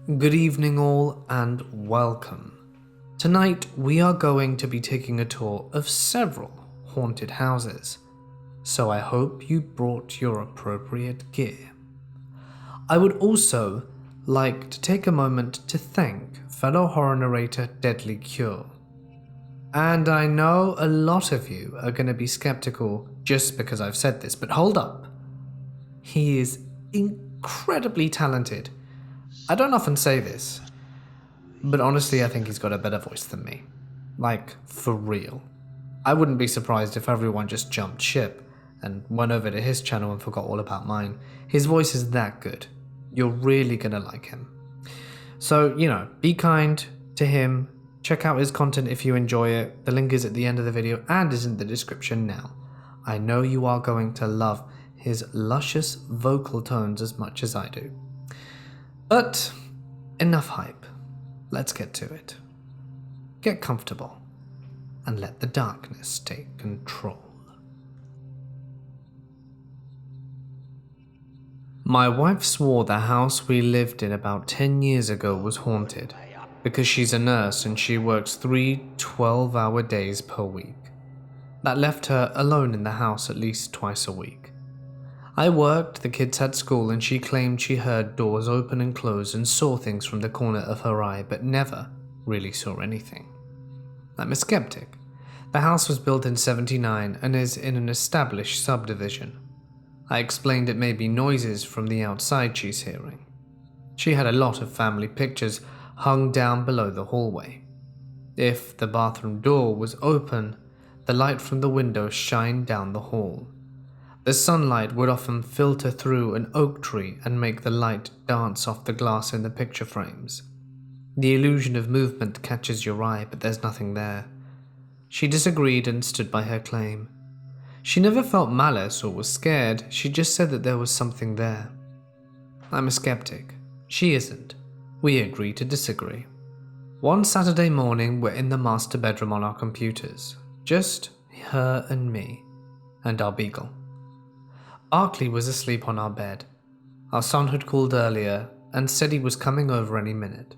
Good evening all and welcome. Tonight we are going to be taking a tour of several haunted houses, so I hope you brought your appropriate gear. I would also like to take a moment to thank fellow horror narrator Deadly Cure. And I know a lot of you are going to be skeptical just because I've said this, but hold up. He is incredibly talented. I don't often say this, but honestly I think he's got a better voice than me. Like, for real. I wouldn't be surprised if everyone just jumped ship and went over to his channel and forgot all about mine. His voice is that good. You're really gonna like him. So, be kind to him. Check out his content if you enjoy it. The link is at the end of the video and is in the description now. I know you are going to love his luscious vocal tones as much as I do. But enough hype. Let's get to it. Get comfortable and let the darkness take control. My wife swore the house we lived in about 10 years ago was haunted because she's a nurse and she works 3 12-hour days per week. That left her alone in the house at least twice a week. I worked, the kids had school, and she claimed she heard doors open and close and saw things from the corner of her eye, but never really saw anything. I'm a skeptic. The house was built in '79 and is in an established subdivision. I explained it may be noises from the outside she's hearing. She had a lot of family pictures hung down below the hallway. If the bathroom door was open, the light from the window shined down the hall. The sunlight would often filter through an oak tree and make the light dance off the glass in the picture frames. The illusion of movement catches your eye, but there's nothing there. She disagreed and stood by her claim. She never felt malice or was scared, she just said that there was something there. I'm a skeptic. She isn't. We agree to disagree. One Saturday morning, we're in the master bedroom on our computers. Just her and me, and our beagle. Barkley was asleep on our bed. Our son had called earlier and said he was coming over any minute.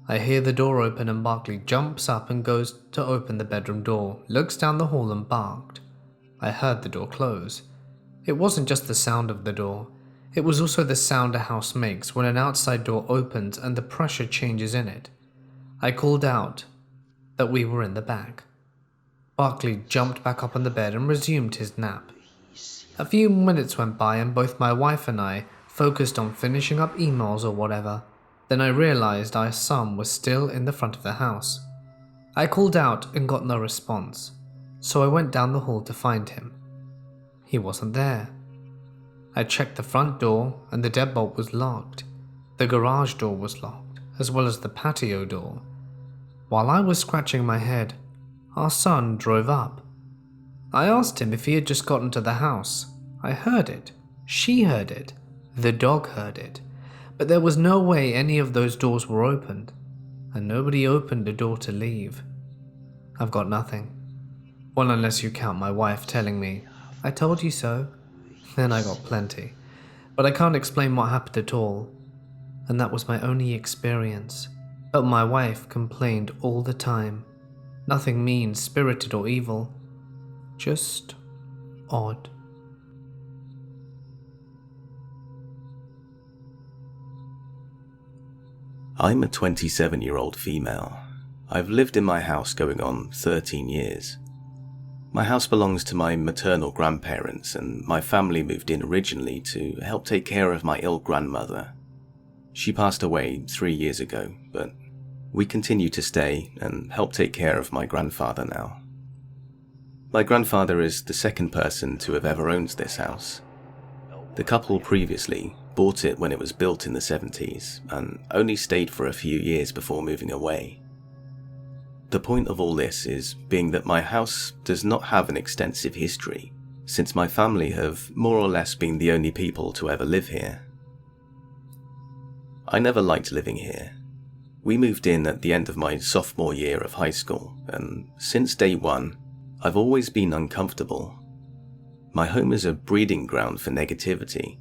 I hear the door open and Barkley jumps up and goes to open the bedroom door, looks down the hall and barked. I heard the door close. It wasn't just the sound of the door, it was also the sound a house makes when an outside door opens and the pressure changes in it. I called out that we were in the back. Barkley jumped back up on the bed and resumed his nap. A few minutes went by and both my wife and I focused on finishing up emails or whatever. Then I realized our son was still in the front of the house. I called out and got no response, so I went down the hall to find him. He wasn't there. I checked the front door and the deadbolt was locked. The garage door was locked, as well as the patio door. While I was scratching my head, our son drove up. I asked him if he had just gotten to the house. I heard it. She heard it. The dog heard it. But there was no way any of those doors were opened, and nobody opened a door to leave. I've got nothing. Well, unless you count my wife telling me, "I told you so." Then I got plenty. But I can't explain what happened at all. And that was my only experience. But my wife complained all the time. Nothing mean, spirited or evil. Just odd. I'm a 27-year-old female. I've lived in my house going on 13 years. My house belongs to my maternal grandparents, and my family moved in originally to help take care of my ill grandmother. She passed away 3 years ago, but we continue to stay and help take care of my grandfather now. My grandfather is the second person to have ever owned this house. The couple previously bought it when it was built in the 70s and only stayed for a few years before moving away. The point of all this is being that my house does not have an extensive history, since my family have more or less been the only people to ever live here. I never liked living here. We moved in at the end of my sophomore year of high school, and since day one, I've always been uncomfortable. My home is a breeding ground for negativity.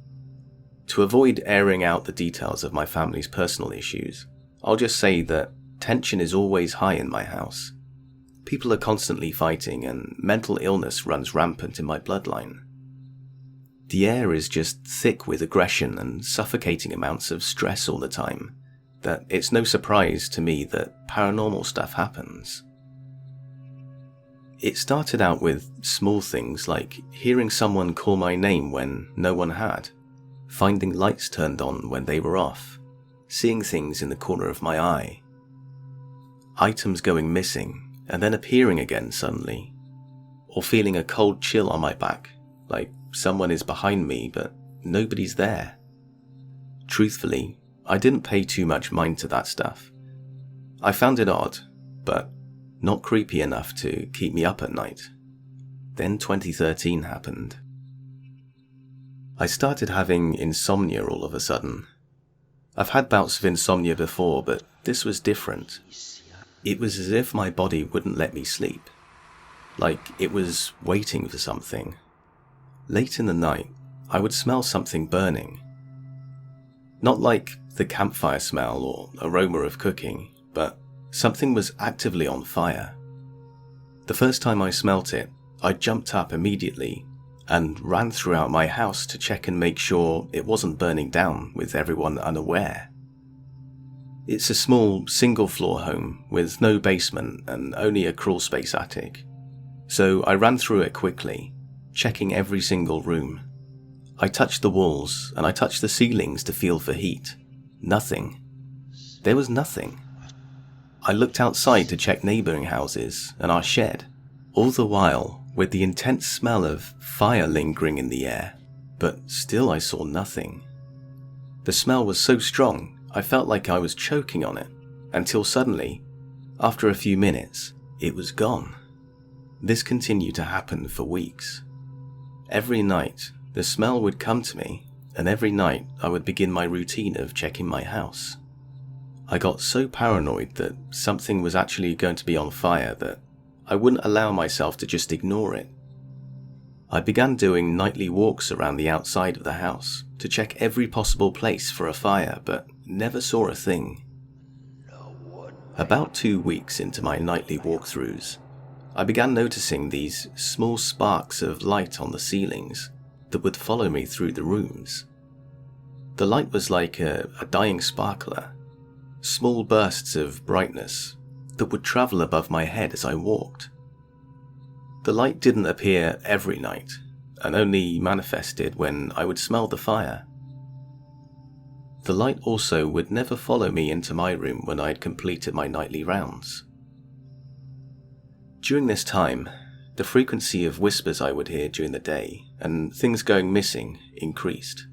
To avoid airing out the details of my family's personal issues, I'll just say that tension is always high in my house. People are constantly fighting and mental illness runs rampant in my bloodline. The air is just thick with aggression and suffocating amounts of stress all the time, that it's no surprise to me that paranormal stuff happens. It started out with small things like hearing someone call my name when no one had, finding lights turned on when they were off, seeing things in the corner of my eye, items going missing and then appearing again suddenly, or feeling a cold chill on my back, like someone is behind me but nobody's there. Truthfully, I didn't pay too much mind to that stuff. I found it odd, but not creepy enough to keep me up at night. Then 2013 happened. I started having insomnia all of a sudden. I've had bouts of insomnia before, but this was different. It was as if my body wouldn't let me sleep, like it was waiting for something. Late in the night, I would smell something burning. Not like the campfire smell or aroma of cooking, but something was actively on fire. The first time I smelt it, I jumped up immediately and ran throughout my house to check and make sure it wasn't burning down with everyone unaware. It's a small single-floor home with no basement and only a crawlspace attic, so I ran through it quickly, checking every single room. I touched the walls and I touched the ceilings to feel for heat. Nothing. There was nothing. I looked outside to check neighbouring houses and our shed, all the while with the intense smell of fire lingering in the air, but still I saw nothing. The smell was so strong I felt like I was choking on it, until suddenly, after a few minutes, it was gone. This continued to happen for weeks. Every night, the smell would come to me, and every night I would begin my routine of checking my house. I got so paranoid that something was actually going to be on fire that I wouldn't allow myself to just ignore it. I began doing nightly walks around the outside of the house to check every possible place for a fire, but never saw a thing. About 2 weeks into my nightly walkthroughs, I began noticing these small sparks of light on the ceilings that would follow me through the rooms. The light was like a dying sparkler, small bursts of brightness that would travel above my head as I walked. The light didn't appear every night, and only manifested when I would smell the fire. The light also would never follow me into my room when I had completed my nightly rounds. During this time, the frequency of whispers I would hear during the day and things going missing increased.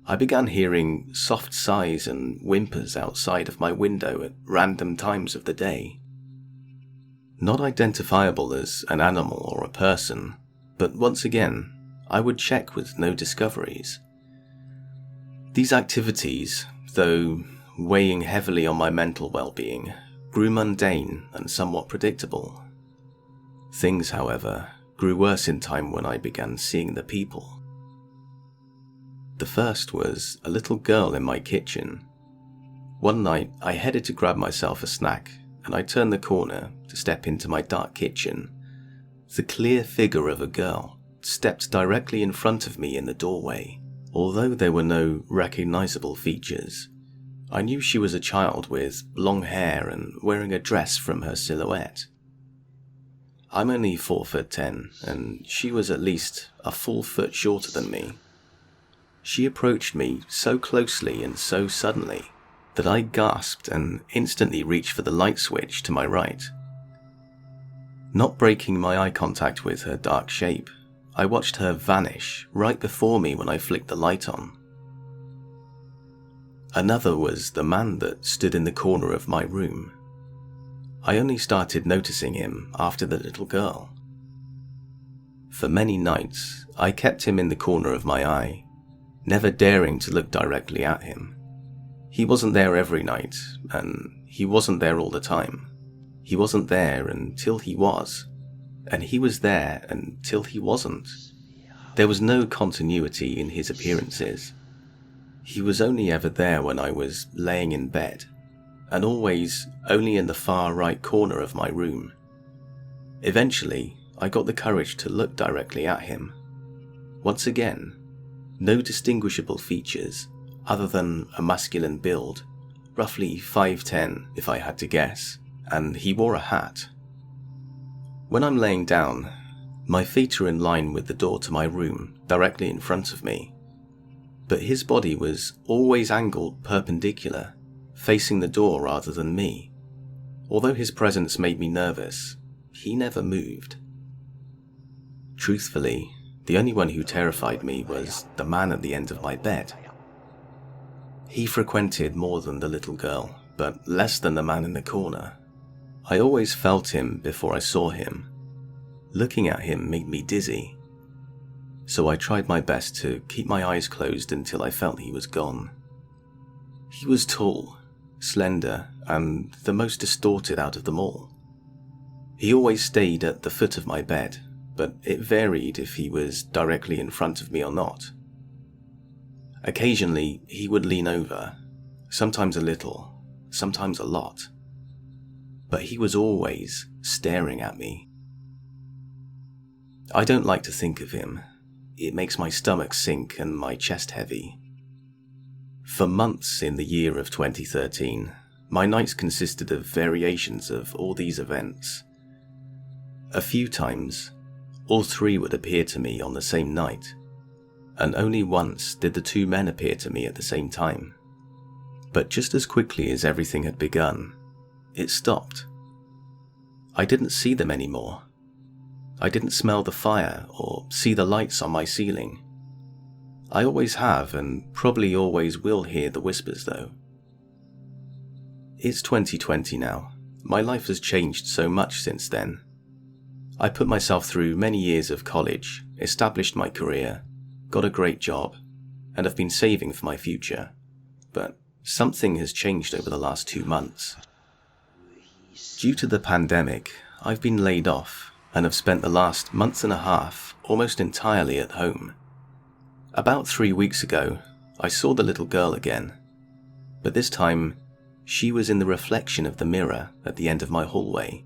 I began hearing soft sighs and whimpers outside of my window at random times of the day. Not identifiable as an animal or a person, but once again, I would check with no discoveries. These activities, though weighing heavily on my mental well-being, grew mundane and somewhat predictable. Things, however, grew worse in time when I began seeing the people. The first was a little girl in my kitchen. One night, I headed to grab myself a snack, and I turned the corner to step into my dark kitchen. The clear figure of a girl stepped directly in front of me in the doorway. Although there were no recognizable features, I knew she was a child with long hair and wearing a dress from her silhouette. I'm only 4'10", and she was at least a full foot shorter than me. She approached me so closely and so suddenly that I gasped and instantly reached for the light switch to my right. Not breaking my eye contact with her dark shape, I watched her vanish right before me when I flicked the light on. Another was the man that stood in the corner of my room. I only started noticing him after the little girl. For many nights, I kept him in the corner of my eye, never daring to look directly at him. He wasn't there every night, and he wasn't there all the time. He wasn't there until he was, and he was there until he wasn't. There was no continuity in his appearances. He was only ever there when I was laying in bed, and always only in the far right corner of my room. Eventually, I got the courage to look directly at him. Once again, no distinguishable features other than a masculine build, roughly 5'10" if I had to guess, and he wore a hat. When I'm laying down, my feet are in line with the door to my room directly in front of me, but his body was always angled perpendicular, facing the door rather than me. Although his presence made me nervous, he never moved. Truthfully, the only one who terrified me was the man at the end of my bed. He frequented more than the little girl, but less than the man in the corner. I always felt him before I saw him. Looking at him made me dizzy, so I tried my best to keep my eyes closed until I felt he was gone. He was tall, slender, and the most distorted out of them all. He always stayed at the foot of my bed, but it varied if he was directly in front of me or not. Occasionally, he would lean over, sometimes a little, sometimes a lot, but he was always staring at me. I don't like to think of him. It makes my stomach sink and my chest heavy. For months in the year of 2013, my nights consisted of variations of all these events. A few times, all three would appear to me on the same night, and only once did the two men appear to me at the same time. But just as quickly as everything had begun, it stopped. I didn't see them anymore. I didn't smell the fire or see the lights on my ceiling. I always have and probably always will hear the whispers though. It's 2020 now. My life has changed so much since then. I put myself through many years of college, established my career, got a great job, and have been saving for my future. But something has changed over the last 2 months. Due to the pandemic, I've been laid off and have spent the last month and a half almost entirely at home. About 3 weeks ago, I saw the little girl again, but this time she was in the reflection of the mirror at the end of my hallway.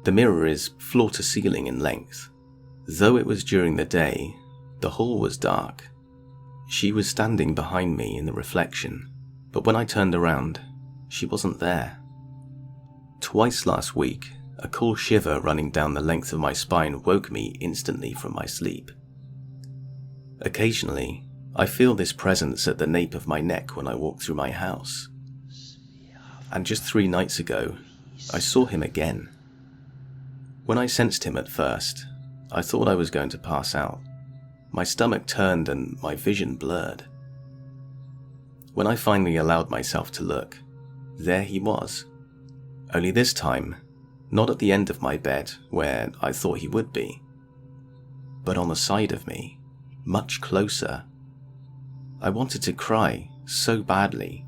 The mirror is floor to ceiling in length. Though it was during the day, the hall was dark. She was standing behind me in the reflection, but when I turned around, she wasn't there. Twice last week, a cool shiver running down the length of my spine woke me instantly from my sleep. Occasionally, I feel this presence at the nape of my neck when I walk through my house. And just 3 nights ago, I saw him again. When I sensed him at first, I thought I was going to pass out. My stomach turned and my vision blurred. When I finally allowed myself to look, there he was. Only this time, not at the end of my bed where I thought he would be, but on the side of me, much closer. I wanted to cry so badly,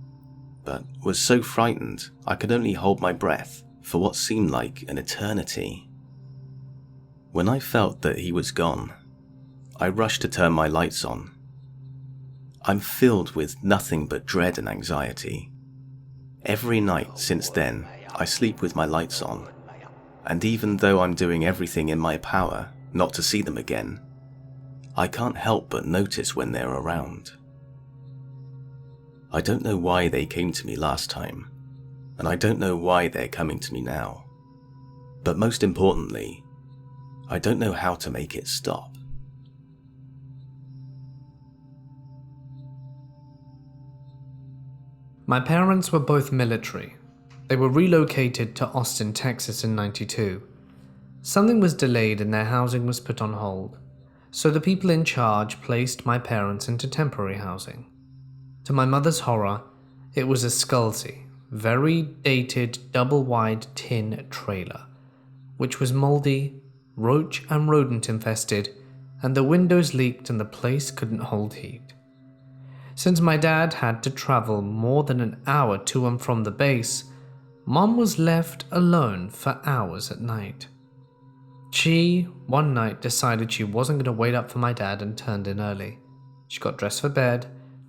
but was so frightened I could only hold my breath for what seemed like an eternity. When I felt that he was gone, I rushed to turn my lights on. I'm filled with nothing but dread and anxiety. Every night since then, I sleep with my lights on, and even though I'm doing everything in my power not to see them again, I can't help but notice when they're around. I don't know why they came to me last time, and I don't know why they're coming to me now. But most importantly, I don't know how to make it stop. My parents were both military. They were relocated to Austin, Texas in '92. Something was delayed and their housing was put on hold, so the people in charge placed my parents into temporary housing. To my mother's horror, it was a sculty, very dated double-wide tin trailer, which was moldy, roach and rodent infested, and the windows leaked and the place couldn't hold heat. Since my dad had to travel more than an hour to and from the base, Mom was left alone for hours at night. She, one night, decided she wasn't going to wait up for my dad and turned in early. She got dressed for bed,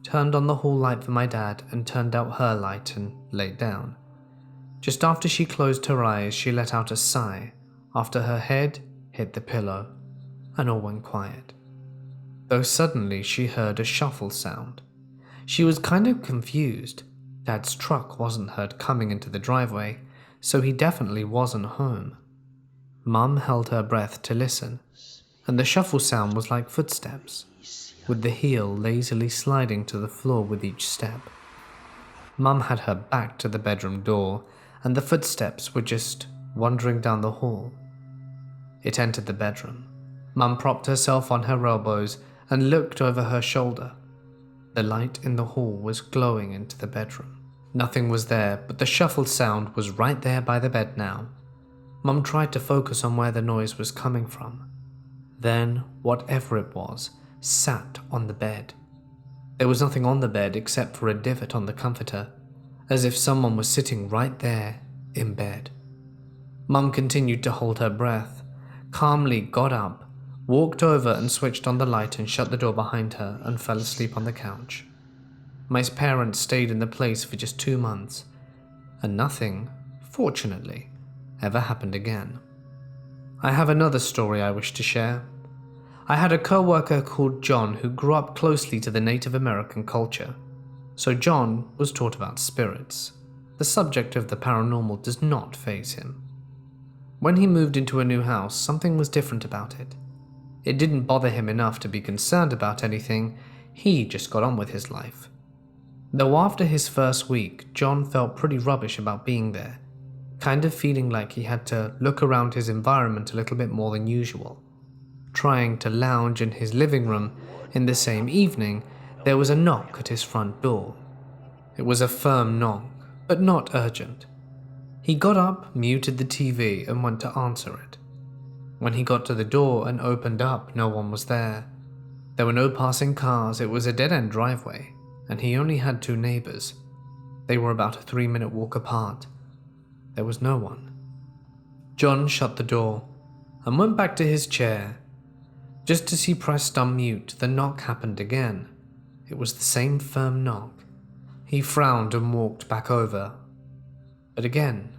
turned on the hall light for my dad and turned out her light and laid down. Just after she closed her eyes, she let out a sigh after her head hit the pillow, and all went quiet. Though suddenly she heard a shuffle sound. She was kind of confused. Dad's truck wasn't heard coming into the driveway, so he definitely wasn't home. Mum held her breath to listen, and the shuffle sound was like footsteps, with the heel lazily sliding to the floor with each step. Mum had her back to the bedroom door, and the footsteps were just wandering down the hall. It entered the bedroom. Mum propped herself on her elbows and looked over her shoulder. The light in the hall was glowing into the bedroom. Nothing was there, but the shuffled sound was right there by the bed now. Mum tried to focus on where the noise was coming from. Then, whatever it was, sat on the bed. There was nothing on the bed except for a divot on the comforter, as if someone was sitting right there in bed. Mum continued to hold her breath, calmly got up, walked over and switched on the light and shut the door behind her and fell asleep on the couch. My parents stayed in the place for just 2 months, and nothing, fortunately, ever happened again. I have another story I wish to share. I had a co-worker called John who grew up closely to the Native American culture, so John was taught about spirits. The subject of the paranormal does not faze him. When he moved into a new house, something was different about it. It didn't bother him enough to be concerned about anything, he just got on with his life. Though after his first week, John felt pretty rubbish about being there, kind of feeling like he had to look around his environment a little bit more than usual. Trying to lounge in his living room in the same evening, there was a knock at his front door. It was a firm knock, but not urgent. He got up, muted the TV, and went to answer it. When he got to the door and opened up, no one was there. There were no passing cars, it was a dead-end driveway, and he only had 2 neighbors. They were about a 3-minute walk apart. There was no one. John shut the door and went back to his chair. Just as he pressed on mute, the knock happened again. It was the same firm knock. He frowned and walked back over. But again,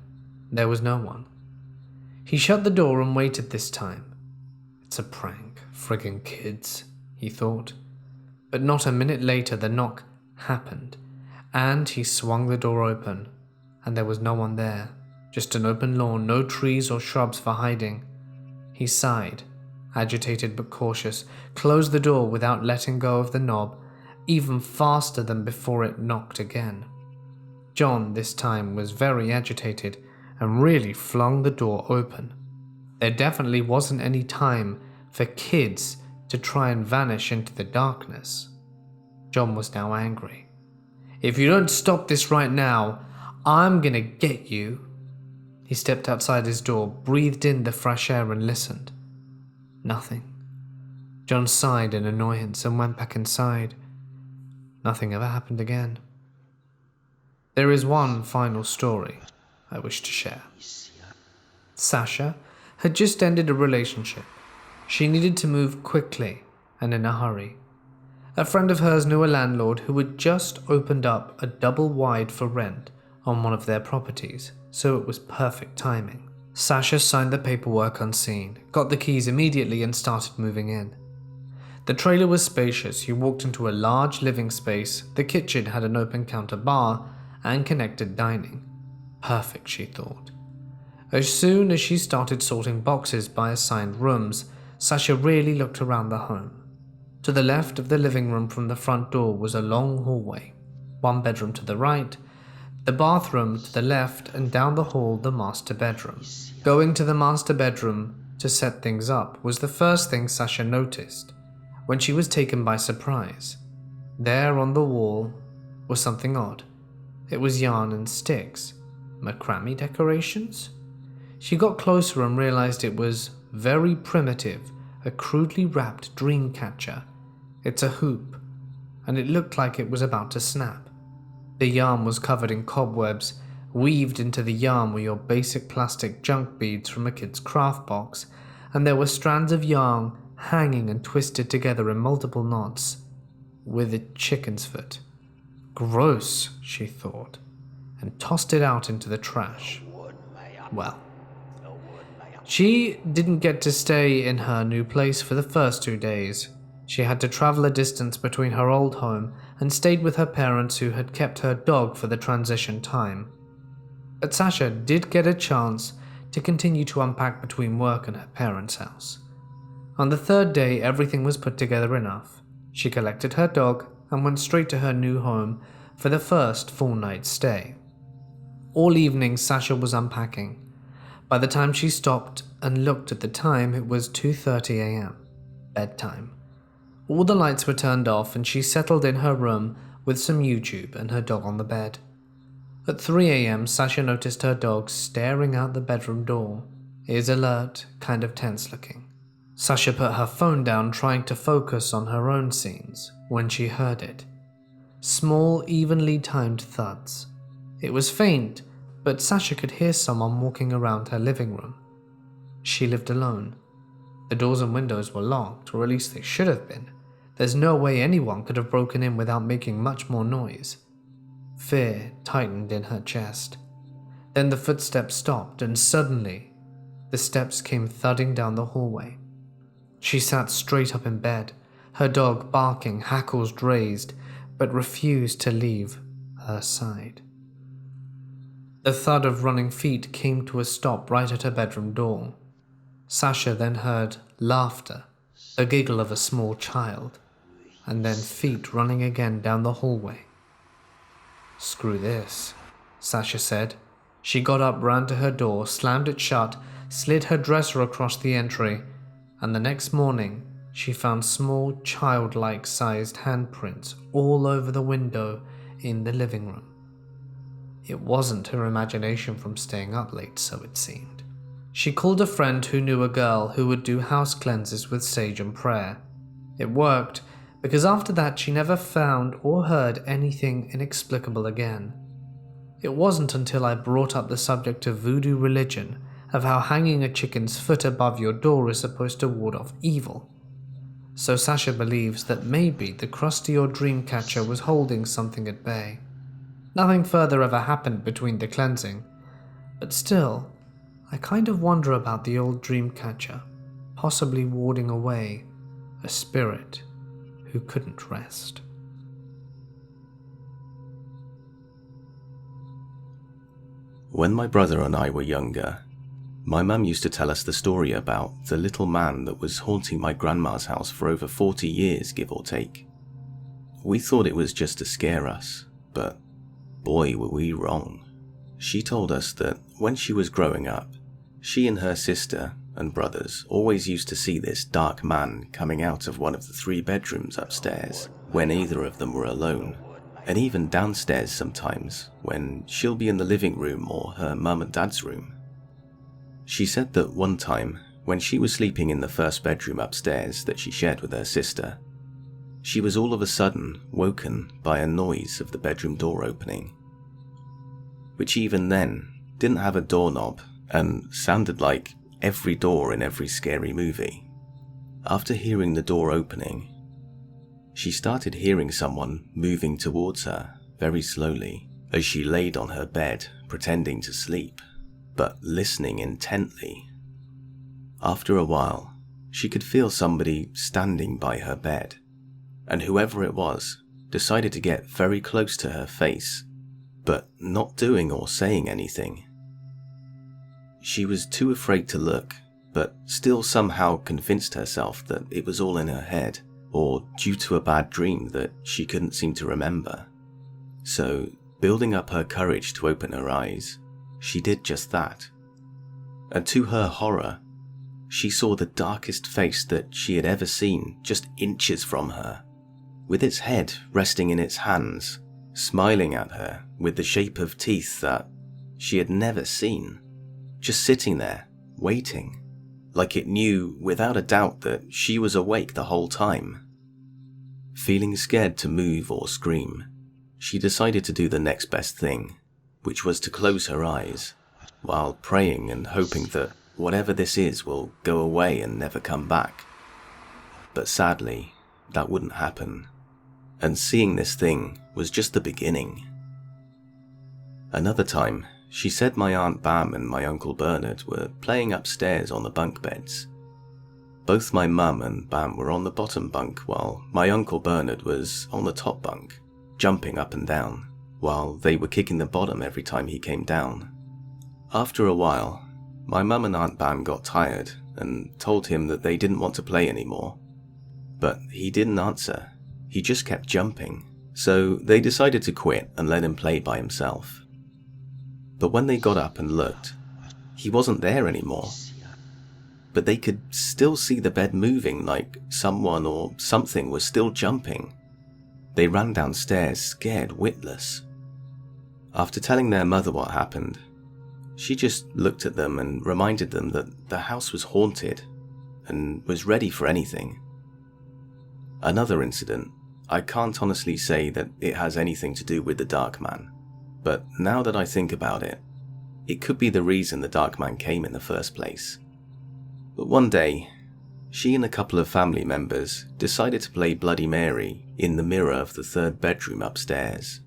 there was no one. He shut the door and waited this time. It's a prank, friggin' kids, he thought. But not a minute later the knock happened, and he swung the door open, and there was no one there. Just an open lawn, no trees or shrubs for hiding. He sighed, agitated but cautious, closed the door without letting go of the knob, even faster than before it knocked again. John, this time, was very agitated and really flung the door open. There definitely wasn't any time for kids to try and vanish into the darkness. John was now angry. "If you don't stop this right now, I'm gonna get you." He stepped outside his door, breathed in the fresh air and listened. Nothing. John sighed in annoyance and went back inside. Nothing ever happened again. There is one final story I wish to share. Sasha had just ended a relationship. She needed to move quickly and in a hurry. A friend of hers knew a landlord who had just opened up a double wide for rent on one of their properties, so it was perfect timing. Sasha signed the paperwork unseen, got the keys immediately and started moving in. The trailer was spacious. You walked into a large living space. The kitchen had an open counter bar and connected dining. Perfect, she thought. As soon as she started sorting boxes by assigned rooms, Sasha really looked around the home. To the left of the living room from the front door was a long hallway, 1 bedroom to the right, the bathroom to the left, and down the hall the master bedroom. Going to the master bedroom to set things up was the first thing Sasha noticed when she was taken by surprise. There on the wall was something odd. It was yarn and sticks. Macrame decorations? She got closer and realized it was very primitive, a crudely wrapped dream catcher. It's a hoop, and it looked like it was about to snap. The yarn was covered in cobwebs. Weaved into the yarn were your basic plastic junk beads from a kid's craft box, and there were strands of yarn hanging and twisted together in multiple knots. with a chicken's foot. Gross, she thought, and tossed it out into the trash. Well, she didn't get to stay in her new place for the first 2 days. She had to travel a distance between her old home and stayed with her parents who had kept her dog for the transition time. But Sasha did get a chance to continue to unpack between work and her parents' house. On the 3rd day, everything was put together enough. She collected her dog and went straight to her new home for the first full night's stay. All evening, Sasha was unpacking. By the time she stopped and looked at the time, it was 2:30 a.m., bedtime. All the lights were turned off and she settled in her room with some YouTube and her dog on the bed. At 3 a.m., Sasha noticed her dog staring out the bedroom door, ears alert, kind of tense looking. Sasha put her phone down, trying to focus on her own scenes, when she heard it. Small, evenly timed thuds. It was faint, but Sasha could hear someone walking around her living room. She lived alone. The doors and windows were locked, or at least they should have been. There's no way anyone could have broken in without making much more noise. Fear tightened in her chest. Then the footsteps stopped, and suddenly, the steps came thudding down the hallway. She sat straight up in bed, her dog barking, hackles raised, but refused to leave her side. The thud of running feet came to a stop right at her bedroom door. Sasha then heard laughter, the giggle of a small child, and then feet running again down the hallway. "Screw this," Sasha said. She got up, ran to her door, slammed it shut, slid her dresser across the entry, and the next morning she found small childlike sized handprints all over the window in the living room. It wasn't her imagination from staying up late, so it seemed. She called a friend who knew a girl who would do house cleanses with sage and prayer. It worked, because after that she never found or heard anything inexplicable again. It wasn't until I brought up the subject of voodoo religion, of how hanging a chicken's foot above your door is supposed to ward off evil. So Sasha believes that maybe the crusty or dream catcher was holding something at bay. Nothing further ever happened between the cleansing, but still, I kind of wonder about the old dream catcher, possibly warding away a spirit who couldn't rest. When my brother and I were younger, my mum used to tell us the story about the little man that was haunting my grandma's house for over 40 years, give or take. We thought it was just to scare us, but boy were we wrong. She told us that when she was growing up, she and her sister and brothers always used to see this dark man coming out of one of the 3 bedrooms upstairs when either of them were alone, and even downstairs sometimes when she'll be in the living room or her mum and dad's room. She said that one time, when she was sleeping in the first bedroom upstairs that she shared with her sister, she was all of a sudden woken by a noise of the bedroom door opening, which even then didn't have a doorknob and sounded like every door in every scary movie. After hearing the door opening, she started hearing someone moving towards her very slowly as she laid on her bed pretending to sleep, but listening intently. After a while, she could feel somebody standing by her bed, and whoever it was decided to get very close to her face, but not doing or saying anything. She was too afraid to look, but still somehow convinced herself that it was all in her head, or due to a bad dream that she couldn't seem to remember. So, building up her courage to open her eyes, she did just that. And to her horror, she saw the darkest face that she had ever seen just inches from her, with its head resting in its hands, smiling at her with the shape of teeth that she had never seen, just sitting there, waiting, like it knew without a doubt that she was awake the whole time. Feeling scared to move or scream, she decided to do the next best thing, which was to close her eyes, while praying and hoping that whatever this is will go away and never come back. But sadly, that wouldn't happen. and seeing this thing was just the beginning. Another time, she said my Aunt Bam and my Uncle Bernard were playing upstairs on the bunk beds. Both my mum and Bam were on the bottom bunk while my Uncle Bernard was on the top bunk, jumping up and down, while they were kicking the bottom every time he came down. After a while, my mum and Aunt Bam got tired and told him that they didn't want to play anymore. But he didn't answer, he just kept jumping, so they decided to quit and let him play by himself. But when they got up and looked, he wasn't there anymore. But they could still see the bed moving, like someone or something was still jumping. They ran downstairs, scared witless. After telling their mother what happened, she just looked at them and reminded them that the house was haunted and was ready for anything. Another incident, I can't honestly say that it has anything to do with the Dark Man, but now that I think about it, it could be the reason the Dark Man came in the first place. But one day, she and a couple of family members decided to play Bloody Mary in the mirror of the third bedroom upstairs.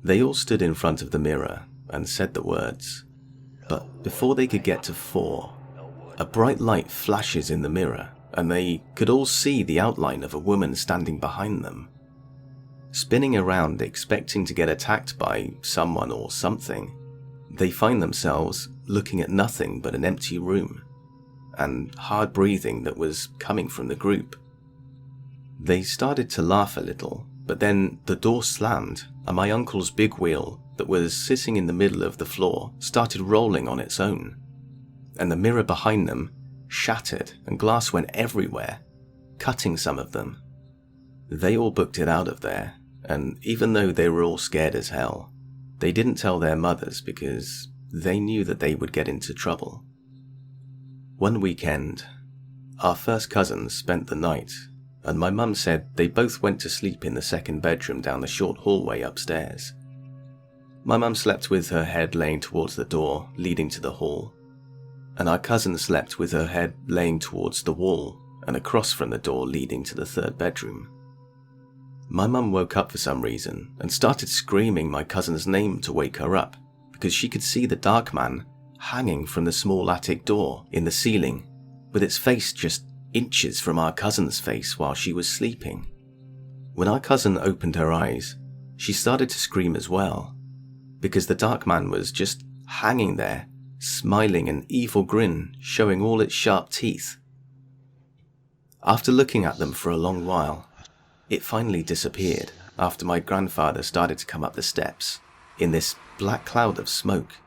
They all stood in front of the mirror and said the words, but before they could get to 4, a bright light flashes in the mirror and they could all see the outline of a woman standing behind them. Spinning around expecting to get attacked by someone or something, they find themselves looking at nothing but an empty room and hard breathing that was coming from the group. They started to laugh a little, but then the door slammed and my uncle's big wheel that was sitting in the middle of the floor started rolling on its own, and the mirror behind them shattered and glass went everywhere, cutting some of them. They all booked it out of there, and even though they were all scared as hell, they didn't tell their mothers because they knew that they would get into trouble. One weekend, our first cousins spent the night, and my mum said they both went to sleep in the second bedroom down the short hallway upstairs. My mum slept with her head laying towards the door leading to the hall, and our cousin slept with her head laying towards the wall and across from the door leading to the third bedroom. My mum woke up for some reason and started screaming my cousin's name to wake her up because she could see the Dark Man hanging from the small attic door in the ceiling, with its face just inches from our cousin's face while she was sleeping. When our cousin opened her eyes, she started to scream as well, because the Dark Man was just hanging there, smiling an evil grin showing all its sharp teeth. After looking at them for a long while, it finally disappeared after my grandfather started to come up the steps in this black cloud of smoke.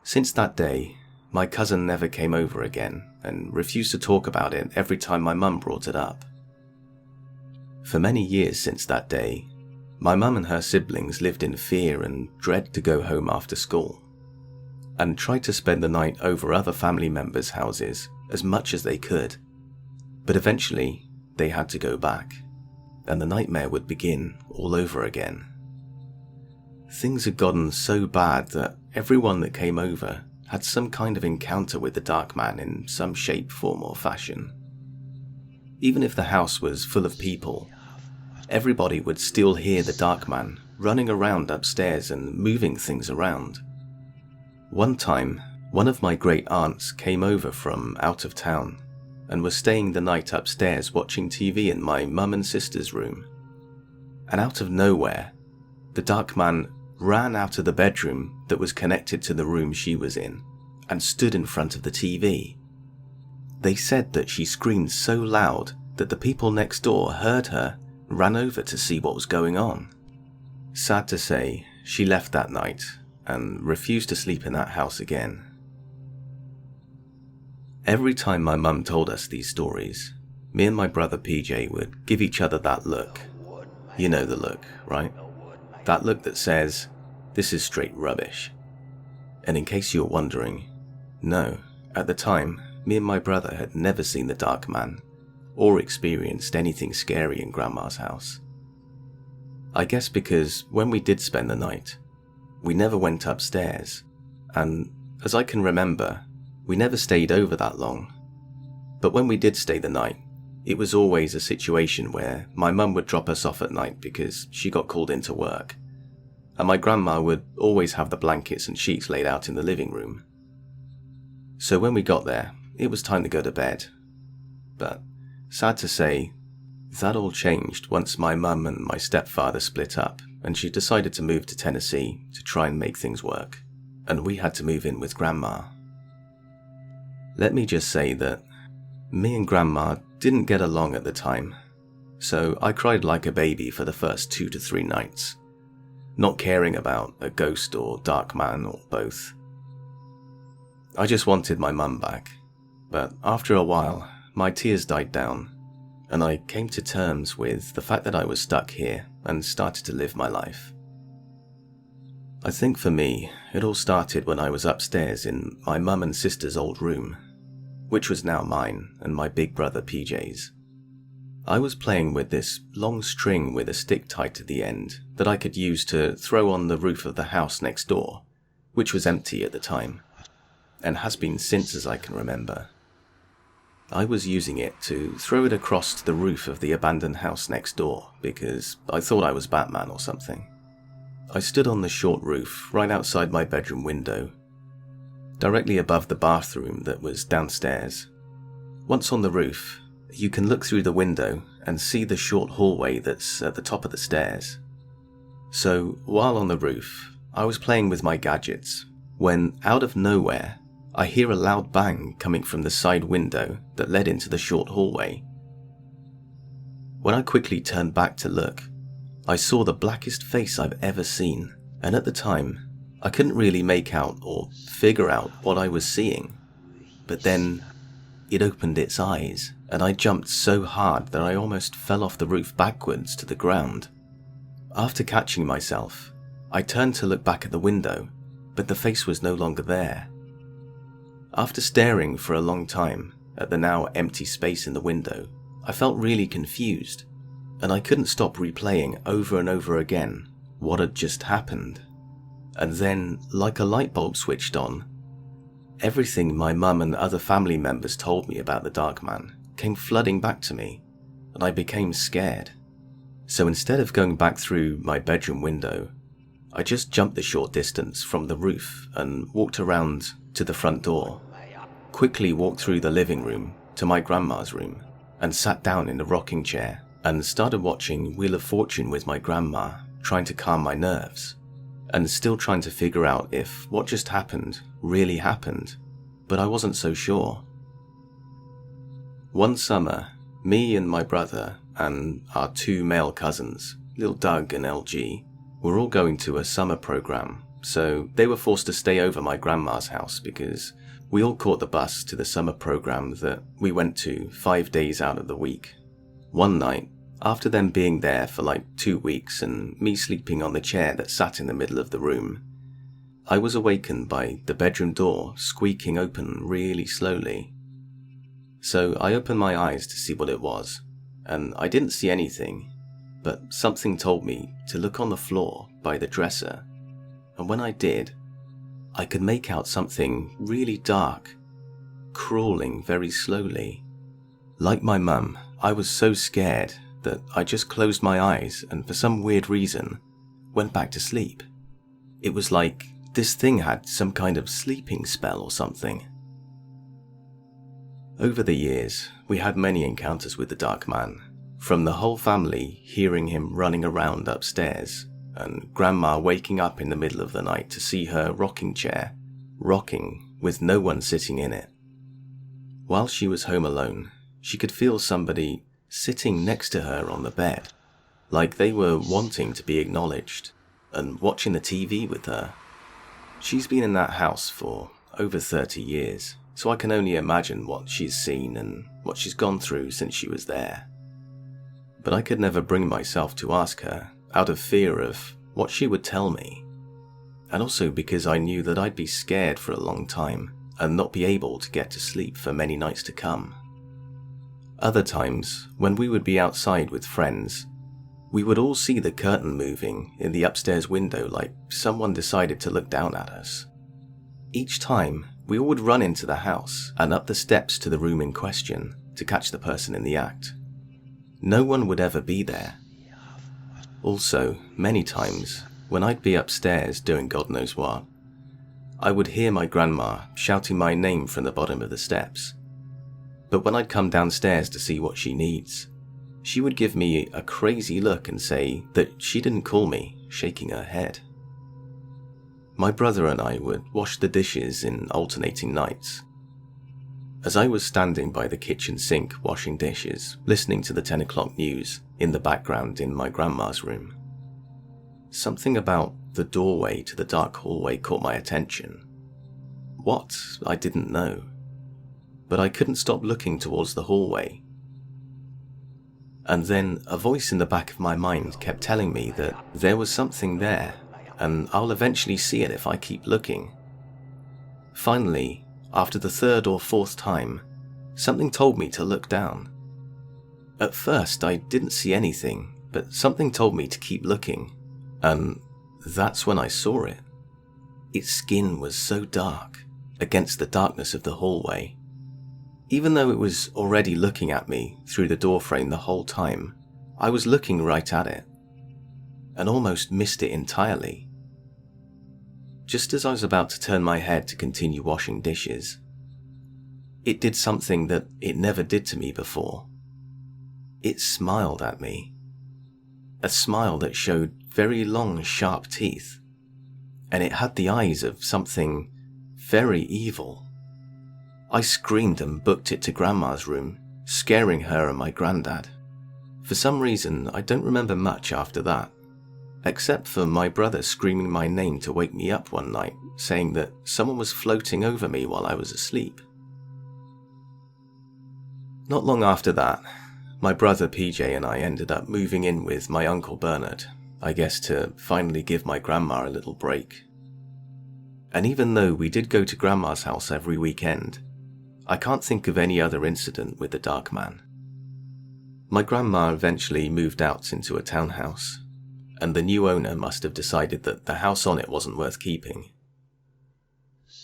Since that day, my cousin never came over again and refused to talk about it every time my mum brought it up. For many years since that day, my mum and her siblings lived in fear and dread to go home after school, and tried to spend the night over other family members' houses as much as they could. But eventually, they had to go back, and the nightmare would begin all over again. Things had gotten so bad that everyone that came over had some kind of encounter with the Dark Man in some shape, form or fashion. Even if the house was full of people, everybody would still hear the Dark Man running around upstairs and moving things around. One time, one of my great aunts came over from out of town and was staying the night upstairs watching TV in my mum and sister's room. And out of nowhere, the Dark Man ran out of the bedroom that was connected to the room she was in and stood in front of the TV. They said that she screamed so loud that the people next door heard her and ran over to see what was going on. Sad to say, she left that night and refused to sleep in that house again. Every time my mum told us these stories, me and my brother PJ would give each other that look. You know the look, right? That look that says, this is straight rubbish. And in case you're wondering, no, at the time, me and my brother had never seen the Dark Man or experienced anything scary in Grandma's house. I guess because when we did spend the night, we never went upstairs, and as I can remember, we never stayed over that long. But when we did stay the night, It was always a situation where my mum would drop us off at night because she got called into work, and my grandma would always have the blankets and sheets laid out in the living room. So when we got there, it was time to go to bed. But sad to say, that all changed once my mum and my stepfather split up and she decided to move to Tennessee to try and make things work, and we had to move in with Grandma. Let me just say that me and Grandma didn't get along at the time, so I cried like a baby for the first 2 to 3 nights, not caring about a ghost or dark man or both. I just wanted my mum back, but after a while, my tears died down, and I came to terms with the fact that I was stuck here and started to live my life. I think for me, it all started when I was upstairs in my mum and sister's old room, which was now mine and my big brother PJ's. I was playing with this long string with a stick tied to the end that I could use to throw on the roof of the house next door, which was empty at the time, and has been since as I can remember. I was using it to throw it across to the roof of the abandoned house next door because I thought I was Batman or something. I stood on the short roof right outside my bedroom window, directly above the bathroom that was downstairs. Once on the roof, you can look through the window and see the short hallway that's at the top of the stairs. So while on the roof, I was playing with my gadgets when, out of nowhere, I hear a loud bang coming from the side window that led into the short hallway. When I quickly turned back to look, I saw the blackest face I've ever seen, and at the time, I couldn't really make out or figure out what I was seeing. But then, it opened its eyes, and I jumped so hard that I almost fell off the roof backwards to the ground. After catching myself, I turned to look back at the window, but the face was no longer there. After staring for a long time at the now empty space in the window, I felt really confused, and I couldn't stop replaying over and over again what had just happened. And then, like a light bulb switched on, everything my mum and other family members told me about the Dark Man came flooding back to me, and I became scared. So instead of going back through my bedroom window, I just jumped the short distance from the roof and walked around to the front door, quickly walked through the living room to my grandma's room, and sat down in the rocking chair and started watching Wheel of Fortune with my grandma, trying to calm my nerves, and still trying to figure out if what just happened really happened, but I wasn't so sure. One summer, me and my brother and our 2 male cousins, little Doug and LG, were all going to a summer program, so they were forced to stay over my grandma's house because we all caught the bus to the summer program that we went to 5 days out of the week. One night, after them being there for like 2 weeks and me sleeping on the chair that sat in the middle of the room, I was awakened by the bedroom door squeaking open really slowly. So I opened my eyes to see what it was, and I didn't see anything, but something told me to look on the floor by the dresser, and when I did, I could make out something really dark, crawling very slowly. Like my mum, I was so scared that I just closed my eyes and for some weird reason, went back to sleep. It was like this thing had some kind of sleeping spell or something. Over the years, we had many encounters with the Dark Man, from the whole family hearing him running around upstairs, and Grandma waking up in the middle of the night to see her rocking chair, rocking with no one sitting in it. While she was home alone, she could feel somebody sitting next to her on the bed, like they were wanting to be acknowledged, and watching the TV with her. She's been in that house for over 30 years, so I can only imagine what she's seen and what she's gone through since she was there. But I could never bring myself to ask her, out of fear of what she would tell me, and also because I knew that I'd be scared for a long time and not be able to get to sleep for many nights to come. Other times, when we would be outside with friends, we would all see the curtain moving in the upstairs window like someone decided to look down at us. Each time, we all would run into the house and up the steps to the room in question, to catch the person in the act. No one would ever be there. Also, many times, when I'd be upstairs doing God knows what, I would hear my grandma shouting my name from the bottom of the steps. But when I'd come downstairs to see what she needs, she would give me a crazy look and say that she didn't call me, shaking her head. My brother and I would wash the dishes in alternating nights. As I was standing by the kitchen sink washing dishes, listening to the 10 o'clock news in the background in my grandma's room, something about the doorway to the dark hallway caught my attention. What, I didn't know, but I couldn't stop looking towards the hallway. And then a voice in the back of my mind kept telling me that there was something there, and I'll eventually see it if I keep looking. Finally, after the third or fourth time, something told me to look down. At first, I didn't see anything, but something told me to keep looking, and that's when I saw it. Its skin was so dark, against the darkness of the hallway. Even though it was already looking at me through the doorframe the whole time, I was looking right at it, and almost missed it entirely. Just as I was about to turn my head to continue washing dishes, it did something that it never did to me before. It smiled at me. A smile that showed very long, sharp teeth, and it had the eyes of something very evil. I screamed and booked it to Grandma's room, scaring her and my granddad. For some reason, I don't remember much after that, except for my brother screaming my name to wake me up one night, saying that someone was floating over me while I was asleep. Not long after that, my brother PJ and I ended up moving in with my uncle Bernard, I guess to finally give my grandma a little break. And even though we did go to Grandma's house every weekend, I can't think of any other incident with the dark man. My grandma eventually moved out into a townhouse, and the new owner must have decided that the house on it wasn't worth keeping.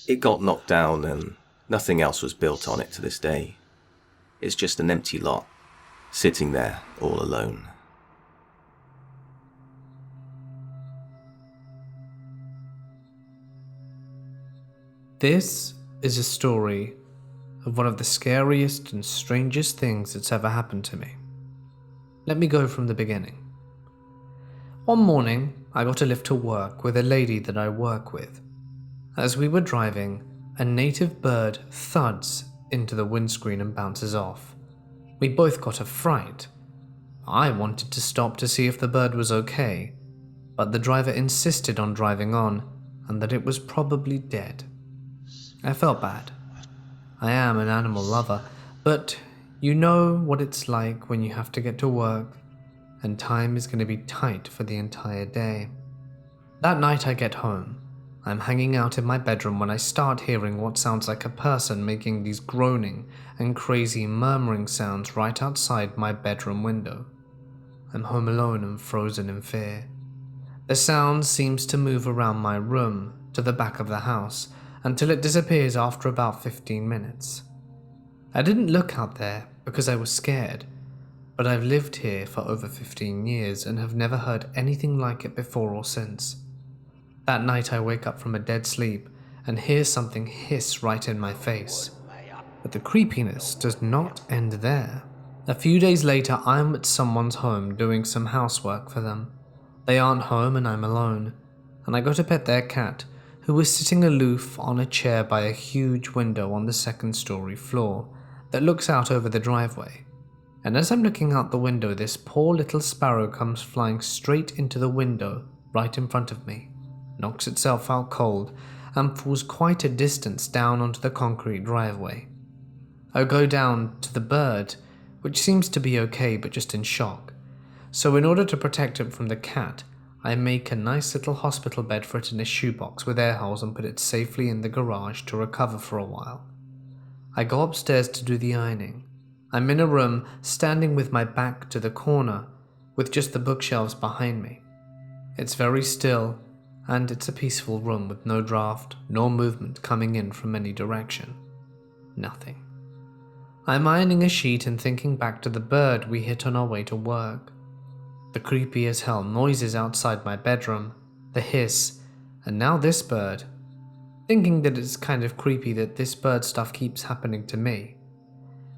It got knocked down and nothing else was built on it to this day. It's just an empty lot, sitting there all alone. This is a story of one of the scariest and strangest things that's ever happened to me. Let me go from the beginning. One morning, I got a lift to work with a lady that I work with. As we were driving, a native bird thuds into the windscreen and bounces off. We both got a fright. I wanted to stop to see if the bird was okay, but the driver insisted on driving on and that it was probably dead. I felt bad. I am an animal lover, but you know what it's like when you have to get to work and time is going to be tight for the entire day. That night I get home. I'm hanging out in my bedroom when I start hearing what sounds like a person making these groaning and crazy murmuring sounds right outside my bedroom window. I'm home alone and frozen in fear. The sound seems to move around my room to the back of the house until it disappears after about 15 minutes. I didn't look out there because I was scared, but I've lived here for over 15 years and have never heard anything like it before or since. That night I wake up from a dead sleep and hear something hiss right in my face. But the creepiness does not end there. A few days later, I'm at someone's home doing some housework for them. They aren't home and I'm alone, and I go to pet their cat, who was sitting aloof on a chair by a huge window on the second-story floor that looks out over the driveway. And as I'm looking out the window, this poor little sparrow comes flying straight into the window right in front of me, knocks itself out cold, and falls quite a distance down onto the concrete driveway. I go down to the bird, which seems to be okay but just in shock. So in order to protect it from the cat, I make a nice little hospital bed for it in a shoebox with air holes and put it safely in the garage to recover for a while. I go upstairs to do the ironing. I'm in a room, standing with my back to the corner, with just the bookshelves behind me. It's very still, and it's a peaceful room with no draft nor movement coming in from any direction. Nothing. I'm ironing a sheet and thinking back to the bird we hit on our way to work. The creepy as hell noises outside my bedroom, the hiss, and now this bird. Thinking that it's kind of creepy that this bird stuff keeps happening to me.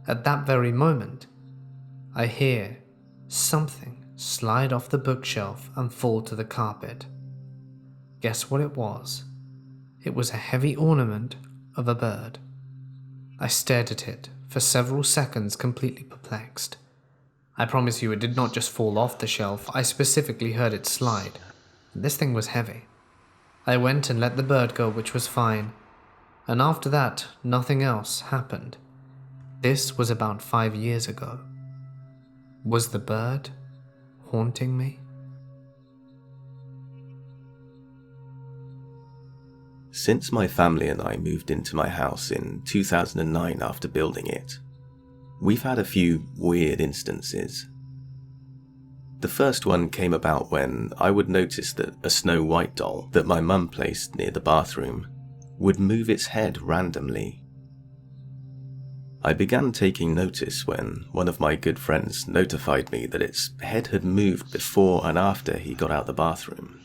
At that very moment, I hear something slide off the bookshelf and fall to the carpet. Guess what it was? It was a heavy ornament of a bird. I stared at it for several seconds, completely perplexed. I promise you it did not just fall off the shelf, I specifically heard it slide. This thing was heavy. I went and let the bird go, which was fine, and after that, nothing else happened. This was about 5 years ago. Was the bird haunting me? Since my family and I moved into my house in 2009 after building it, we've had a few weird instances. The first one came about when I would notice that a Snow White doll that my mum placed near the bathroom would move its head randomly. I began taking notice when one of my good friends notified me that its head had moved before and after he got out the bathroom.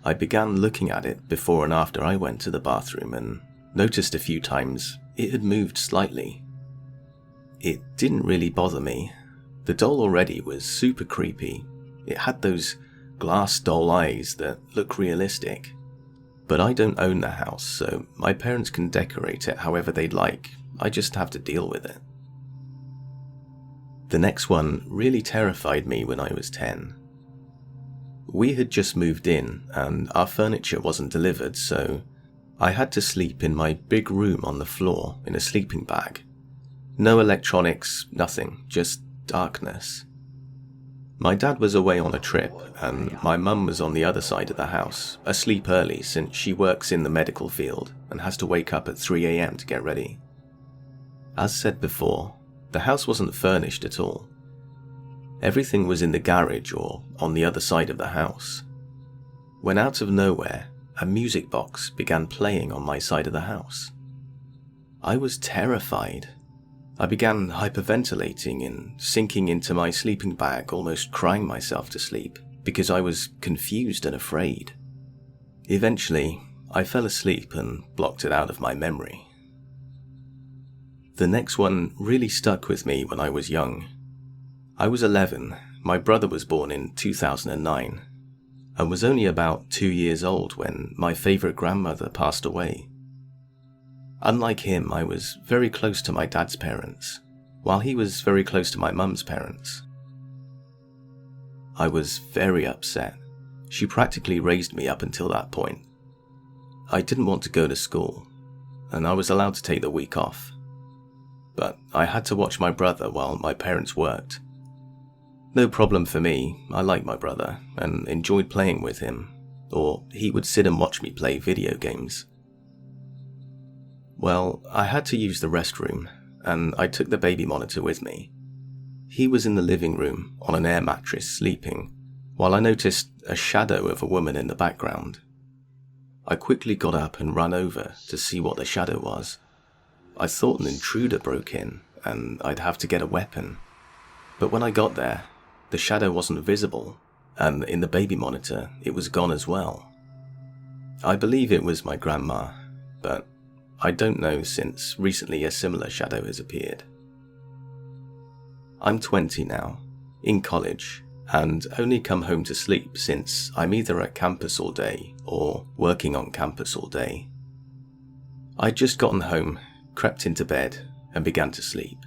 I began looking at it before and after I went to the bathroom and noticed a few times it had moved slightly. It didn't really bother me. The doll already was super creepy. It had those glass doll eyes that look realistic. But I don't own the house, so my parents can decorate it however they'd like. I just have to deal with it. The next one really terrified me when I was 10. We had just moved in and our furniture wasn't delivered, so I had to sleep in my big room on the floor in a sleeping bag. No electronics, nothing, just darkness. My dad was away on a trip and my mum was on the other side of the house, asleep early since she works in the medical field and has to wake up at 3 a.m. to get ready. As said before, the house wasn't furnished at all. Everything was in the garage or on the other side of the house. When out of nowhere, a music box began playing on my side of the house. I was terrified. I began hyperventilating and sinking into my sleeping bag, almost crying myself to sleep because I was confused and afraid. Eventually, I fell asleep and blocked it out of my memory. The next one really stuck with me when I was young. I was 11, my brother was born in 2009, and was only about 2 years old when my favourite grandmother passed away. Unlike him, I was very close to my dad's parents, while he was very close to my mum's parents. I was very upset. She practically raised me up until that point. I didn't want to go to school, and I was allowed to take the week off. But I had to watch my brother while my parents worked. No problem for me, I liked my brother and enjoyed playing with him, or he would sit and watch me play video games. Well, I had to use the restroom, and I took the baby monitor with me. He was in the living room on an air mattress sleeping, while I noticed a shadow of a woman in the background. I quickly got up and ran over to see what the shadow was. I thought an intruder broke in, and I'd have to get a weapon. But when I got there, the shadow wasn't visible, and in the baby monitor, it was gone as well. I believe it was my grandma, but I don't know since recently a similar shadow has appeared. I'm 20 now, in college, and only come home to sleep since I'm either at campus all day or working on campus all day. I'd just gotten home, crept into bed, and began to sleep.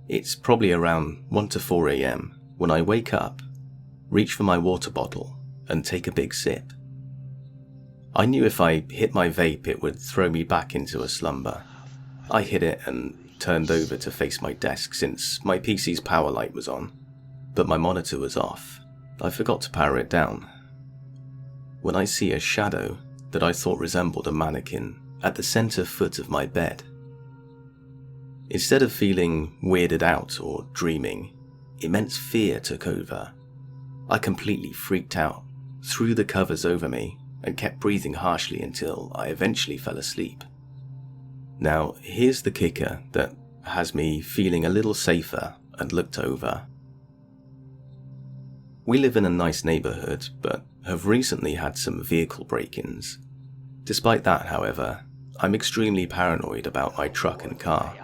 It's probably around 1 to 4 a.m. when I wake up, reach for my water bottle, and take a big sip. I knew if I hit my vape it would throw me back into a slumber. I hit it and turned over to face my desk since my PC's power light was on, but my monitor was off. I forgot to power it down. When I see a shadow that I thought resembled a mannequin at the center foot of my bed. Instead of feeling weirded out or dreaming, immense fear took over. I completely freaked out, threw the covers over me, and kept breathing harshly until I eventually fell asleep. Now, here's the kicker that has me feeling a little safer and looked over. We live in a nice neighborhood, but have recently had some vehicle break-ins. Despite that, however, I'm extremely paranoid about my truck and car.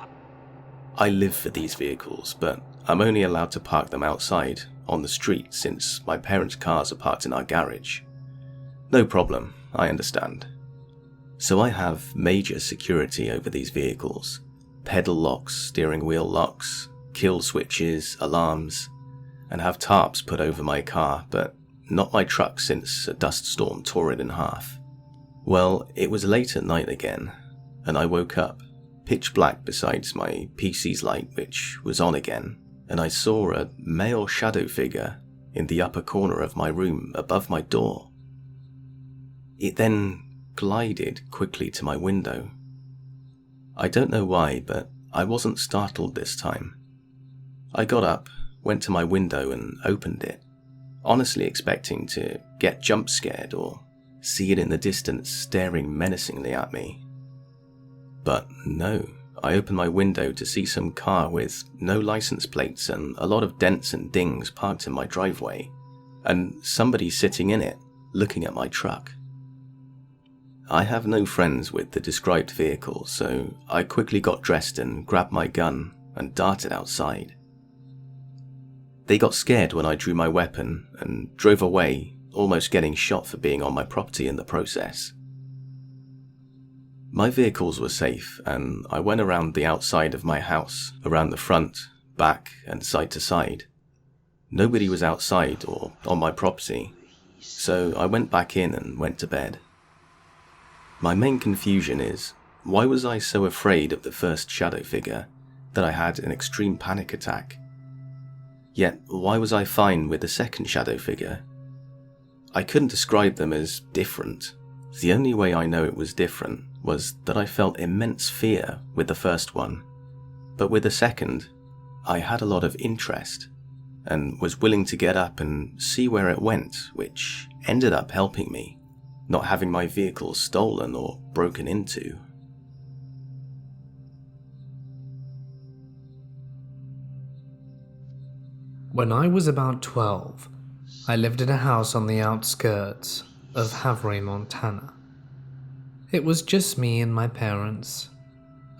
I live for these vehicles, but I'm only allowed to park them outside, on the street, since my parents' cars are parked in our garage. No problem, I understand. So I have major security over these vehicles. Pedal locks, steering wheel locks, kill switches, alarms, and have tarps put over my car, but not my truck since a dust storm tore it in half. Well, it was late at night again, and I woke up, pitch black besides my PC's light, which was on again, and I saw a male shadow figure in the upper corner of my room above my door. It then glided quickly to my window. I don't know why, but I wasn't startled this time. I got up, went to my window and opened it, honestly expecting to get jump scared or see it in the distance staring menacingly at me. But no, I opened my window to see some car with no license plates and a lot of dents and dings parked in my driveway, and somebody sitting in it, looking at my truck. I have no friends with the described vehicle, so I quickly got dressed and grabbed my gun and darted outside. They got scared when I drew my weapon and drove away, almost getting shot for being on my property in the process. My vehicles were safe, and I went around the outside of my house, around the front, back, and side to side. Nobody was outside or on my property, so I went back in and went to bed. My main confusion is, why was I so afraid of the first shadow figure that I had an extreme panic attack? Yet, why was I fine with the second shadow figure? I couldn't describe them as different. The only way I know it was different was that I felt immense fear with the first one, but with the second, I had a lot of interest and was willing to get up and see where it went, which ended up helping me, not having my vehicle stolen or broken into. When I was about 12, I lived in a house on the outskirts of Havre, Montana. It was just me and my parents,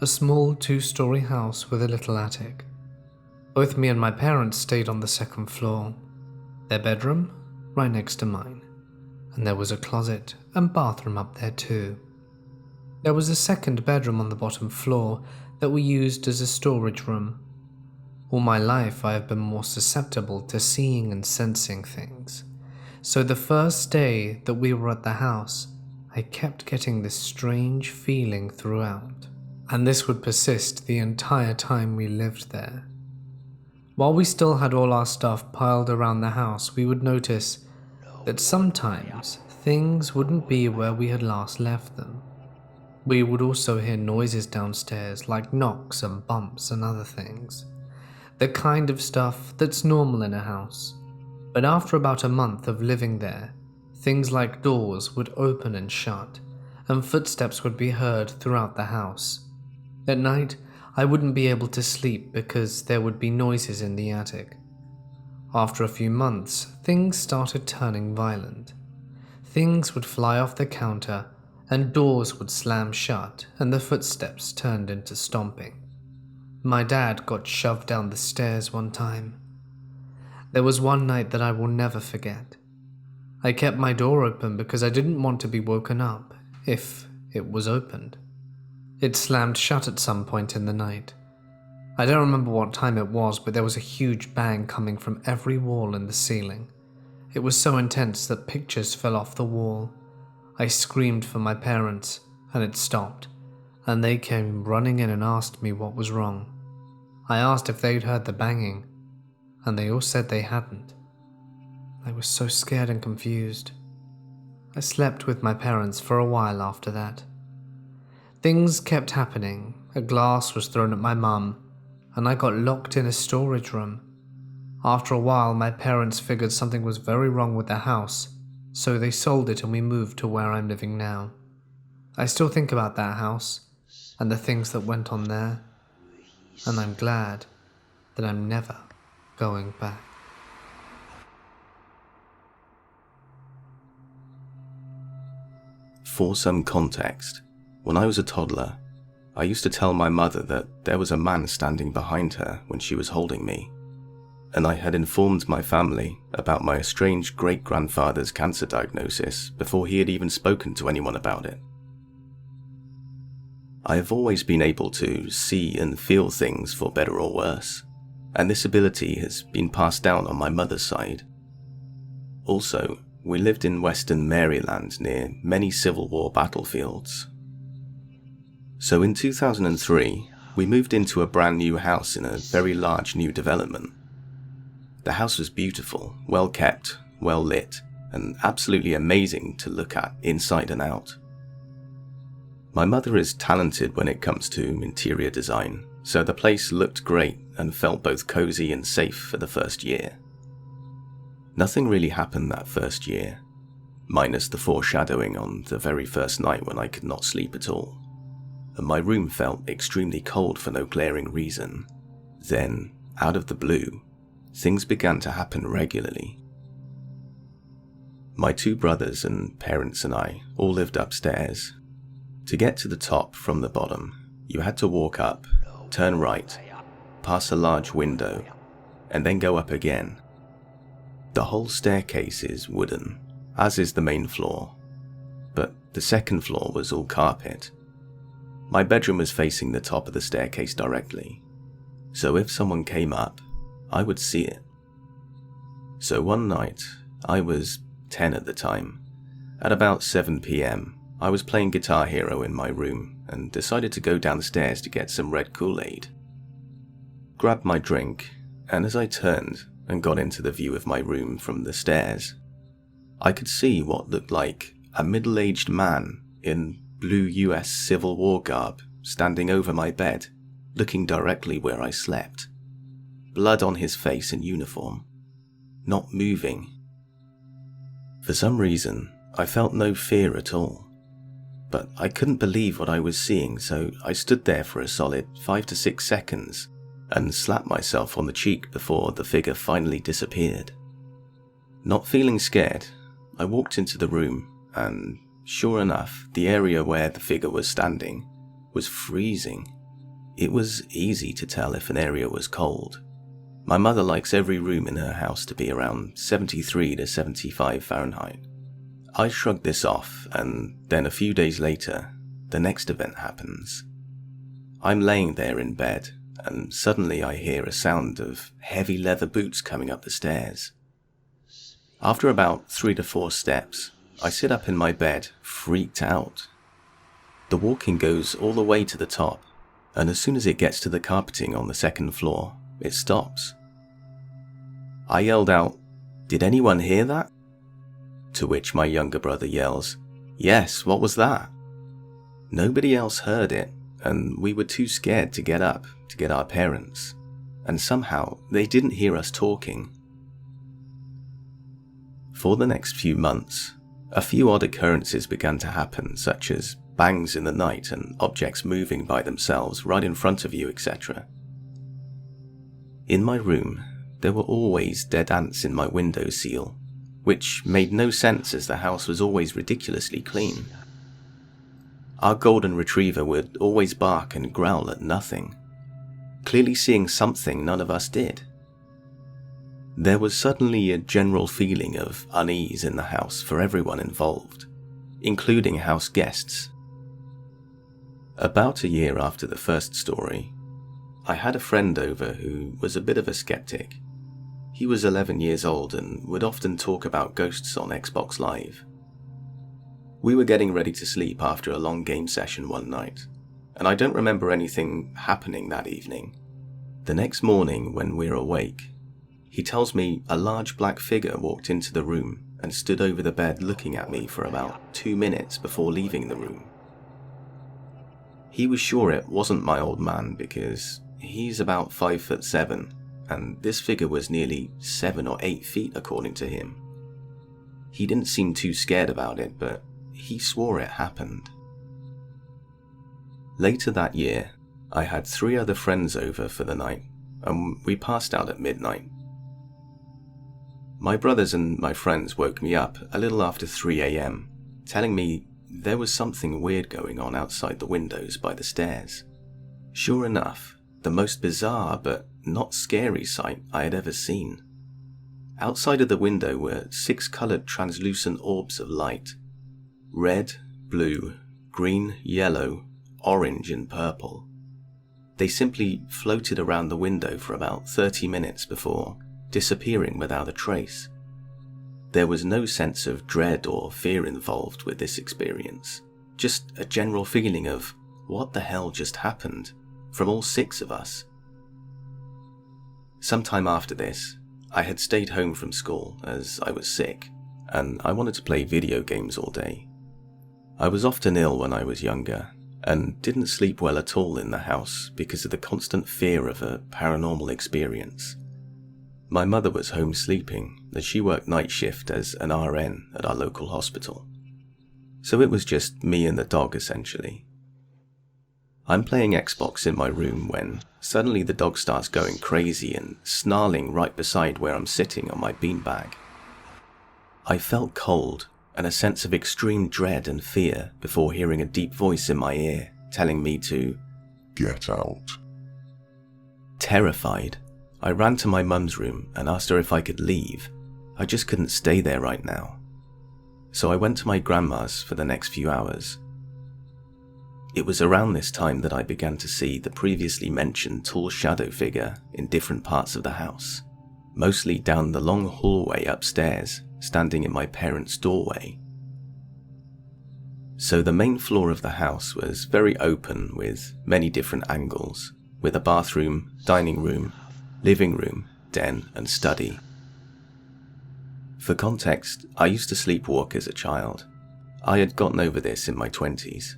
a small 2-story house with a little attic. Both me and my parents stayed on the second floor, their bedroom right next to mine, and there was a closet and bathroom up there too. There was a second bedroom on the bottom floor that we used as a storage room. All my life I have been more susceptible to seeing and sensing things, so the first day that we were at the house, I kept getting this strange feeling throughout, and this would persist the entire time we lived there. While we still had all our stuff piled around the house, we would notice that sometimes things wouldn't be where we had last left them. We would also hear noises downstairs like knocks and bumps and other things. The kind of stuff that's normal in a house. But after about a month of living there, things like doors would open and shut, and footsteps would be heard throughout the house. At night, I wouldn't be able to sleep because there would be noises in the attic. After a few months, things started turning violent. Things would fly off the counter, and doors would slam shut, and the footsteps turned into stomping. My dad got shoved down the stairs one time. There was one night that I will never forget. I kept my door open because I didn't want to be woken up if it was opened. It slammed shut at some point in the night. I don't remember what time it was, but there was a huge bang coming from every wall in the ceiling. It was so intense that pictures fell off the wall. I screamed for my parents, and it stopped, and they came running in and asked me what was wrong. I asked if they'd heard the banging, and they all said they hadn't. I was so scared and confused. I slept with my parents for a while after that. Things kept happening. A glass was thrown at my mum, and I got locked in a storage room. After a while, my parents figured something was very wrong with the house, so they sold it and we moved to where I'm living now. I still think about that house and the things that went on there. and I'm glad that I'm never going back. For some context, when I was a toddler, I used to tell my mother that there was a man standing behind her when she was holding me, and I had informed my family about my estranged great-grandfather's cancer diagnosis before he had even spoken to anyone about it. I have always been able to see and feel things for better or worse, and this ability has been passed down on my mother's side. Also, we lived in western Maryland near many Civil War battlefields. So in 2003, we moved into a brand new house in a very large new development. The house was beautiful, well kept, well lit, and absolutely amazing to look at inside and out. My mother is talented when it comes to interior design, so the place looked great and felt both cozy and safe for the first year. Nothing really happened that first year, minus the foreshadowing on the very first night when I could not sleep at all, and my room felt extremely cold for no glaring reason. Then, out of the blue, things began to happen regularly. My two brothers and parents and I all lived upstairs. To get to the top from the bottom, you had to walk up, turn right, pass a large window, and then go up again. The whole staircase is wooden, as is the main floor, but the second floor was all carpet. My bedroom was facing the top of the staircase directly, so if someone came up, I would see it. So one night, I was 10 at the time, at about 7 p.m, I was playing Guitar Hero in my room and decided to go downstairs to get some red Kool-Aid. Grabbed my drink, and as I turned and got into the view of my room from the stairs, I could see what looked like a middle-aged man in blue US Civil War garb standing over my bed, looking directly where I slept. Blood on his face and uniform, not moving. For some reason, I felt no fear at all. But I couldn't believe what I was seeing, so I stood there for a solid 5 to 6 seconds and slapped myself on the cheek before the figure finally disappeared. Not feeling scared, I walked into the room and, sure enough, the area where the figure was standing was freezing. It was easy to tell if an area was cold. My mother likes every room in her house to be around 73 to 75 Fahrenheit. I shrugged this off, and then a few days later, the next event happens. I'm laying there in bed, and suddenly I hear a sound of heavy leather boots coming up the stairs. After about 3 to 4 steps, I sit up in my bed, freaked out. The walking goes all the way to the top, and as soon as it gets to the carpeting on the second floor, it stops. I yelled out, "Did anyone hear that?" To which my younger brother yells, "Yes, what was that?" Nobody else heard it, and we were too scared to get up to get our parents, and somehow they didn't hear us talking. For the next few months, a few odd occurrences began to happen, such as bangs in the night and objects moving by themselves right in front of you, etc. In my room, there were always dead ants in my window sill, which made no sense as the house was always ridiculously clean. Our golden retriever would always bark and growl at nothing, clearly seeing something none of us did. There was suddenly a general feeling of unease in the house for everyone involved, including house guests. About a year after the first story, I had a friend over who was a bit of a skeptic. He was 11 years old and would often talk about ghosts on Xbox Live. We were getting ready to sleep after a long game session one night, and I don't remember anything happening that evening. The next morning when we're awake, he tells me a large black figure walked into the room and stood over the bed looking at me for about 2 minutes before leaving the room. He was sure it wasn't my old man because he's about 5'7", and this figure was nearly 7 or 8 feet according to him. He didn't seem too scared about it, but he swore it happened. Later that year, I had 3 other friends over for the night, and we passed out at midnight. My brothers and my friends woke me up a little after 3 a.m, telling me there was something weird going on outside the windows by the stairs. Sure enough, the most bizarre but not scary sight I had ever seen. Outside of the window were 6 coloured translucent orbs of light. Red, blue, green, yellow, orange and purple. They simply floated around the window for about 30 minutes before disappearing without a trace. There was no sense of dread or fear involved with this experience, just a general feeling of what the hell just happened from all 6 of us. Sometime after this, I had stayed home from school as I was sick, and I wanted to play video games all day. I was often ill when I was younger, and didn't sleep well at all in the house because of the constant fear of a paranormal experience. My mother was home sleeping as she worked night shift as an RN at our local hospital. So it was just me and the dog essentially. I'm playing Xbox in my room when suddenly the dog starts going crazy and snarling right beside where I'm sitting on my beanbag. I felt cold and a sense of extreme dread and fear before hearing a deep voice in my ear telling me to get out. Terrified, I ran to my mum's room and asked her if I could leave. I just couldn't stay there right now. So I went to my grandma's for the next few hours. It was around this time that I began to see the previously mentioned tall shadow figure in different parts of the house, mostly down the long hallway upstairs, standing in my parents' doorway. So the main floor of the house was very open with many different angles, with a bathroom, dining room, living room, den and study. For context, I used to sleepwalk as a child. I had gotten over this in my 20s.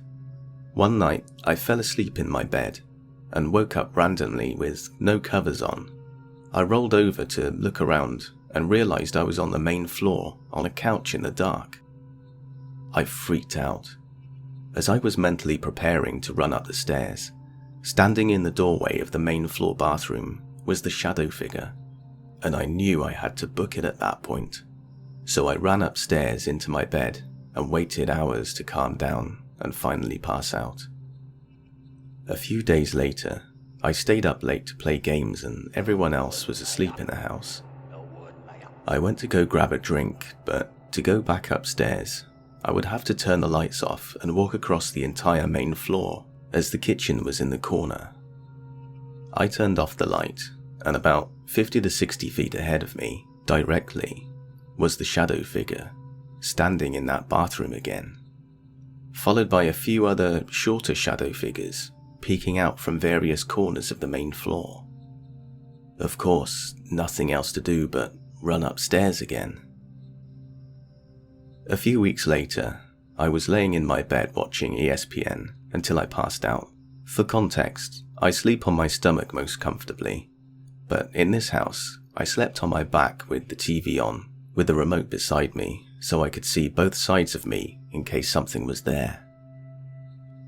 One night, I fell asleep in my bed and woke up randomly with no covers on. I rolled over to look around and realized I was on the main floor on a couch in the dark. I freaked out. As I was mentally preparing to run up the stairs, standing in the doorway of the main floor bathroom was the shadow figure, and I knew I had to book it at that point. So I ran upstairs into my bed and waited hours to calm down and finally pass out. A few days later, I stayed up late to play games and everyone else was asleep in the house. I went to go grab a drink, but to go back upstairs, I would have to turn the lights off and walk across the entire main floor as the kitchen was in the corner. I turned off the light, and about 50 to 60 feet ahead of me, directly, was the shadow figure, standing in that bathroom again, followed by a few other shorter shadow figures peeking out from various corners of the main floor. Of course, nothing else to do but run upstairs again. A few weeks later, I was laying in my bed watching ESPN until I passed out. For context, I sleep on my stomach most comfortably, but in this house, I slept on my back with the TV on, with the remote beside me so I could see both sides of me in case something was there.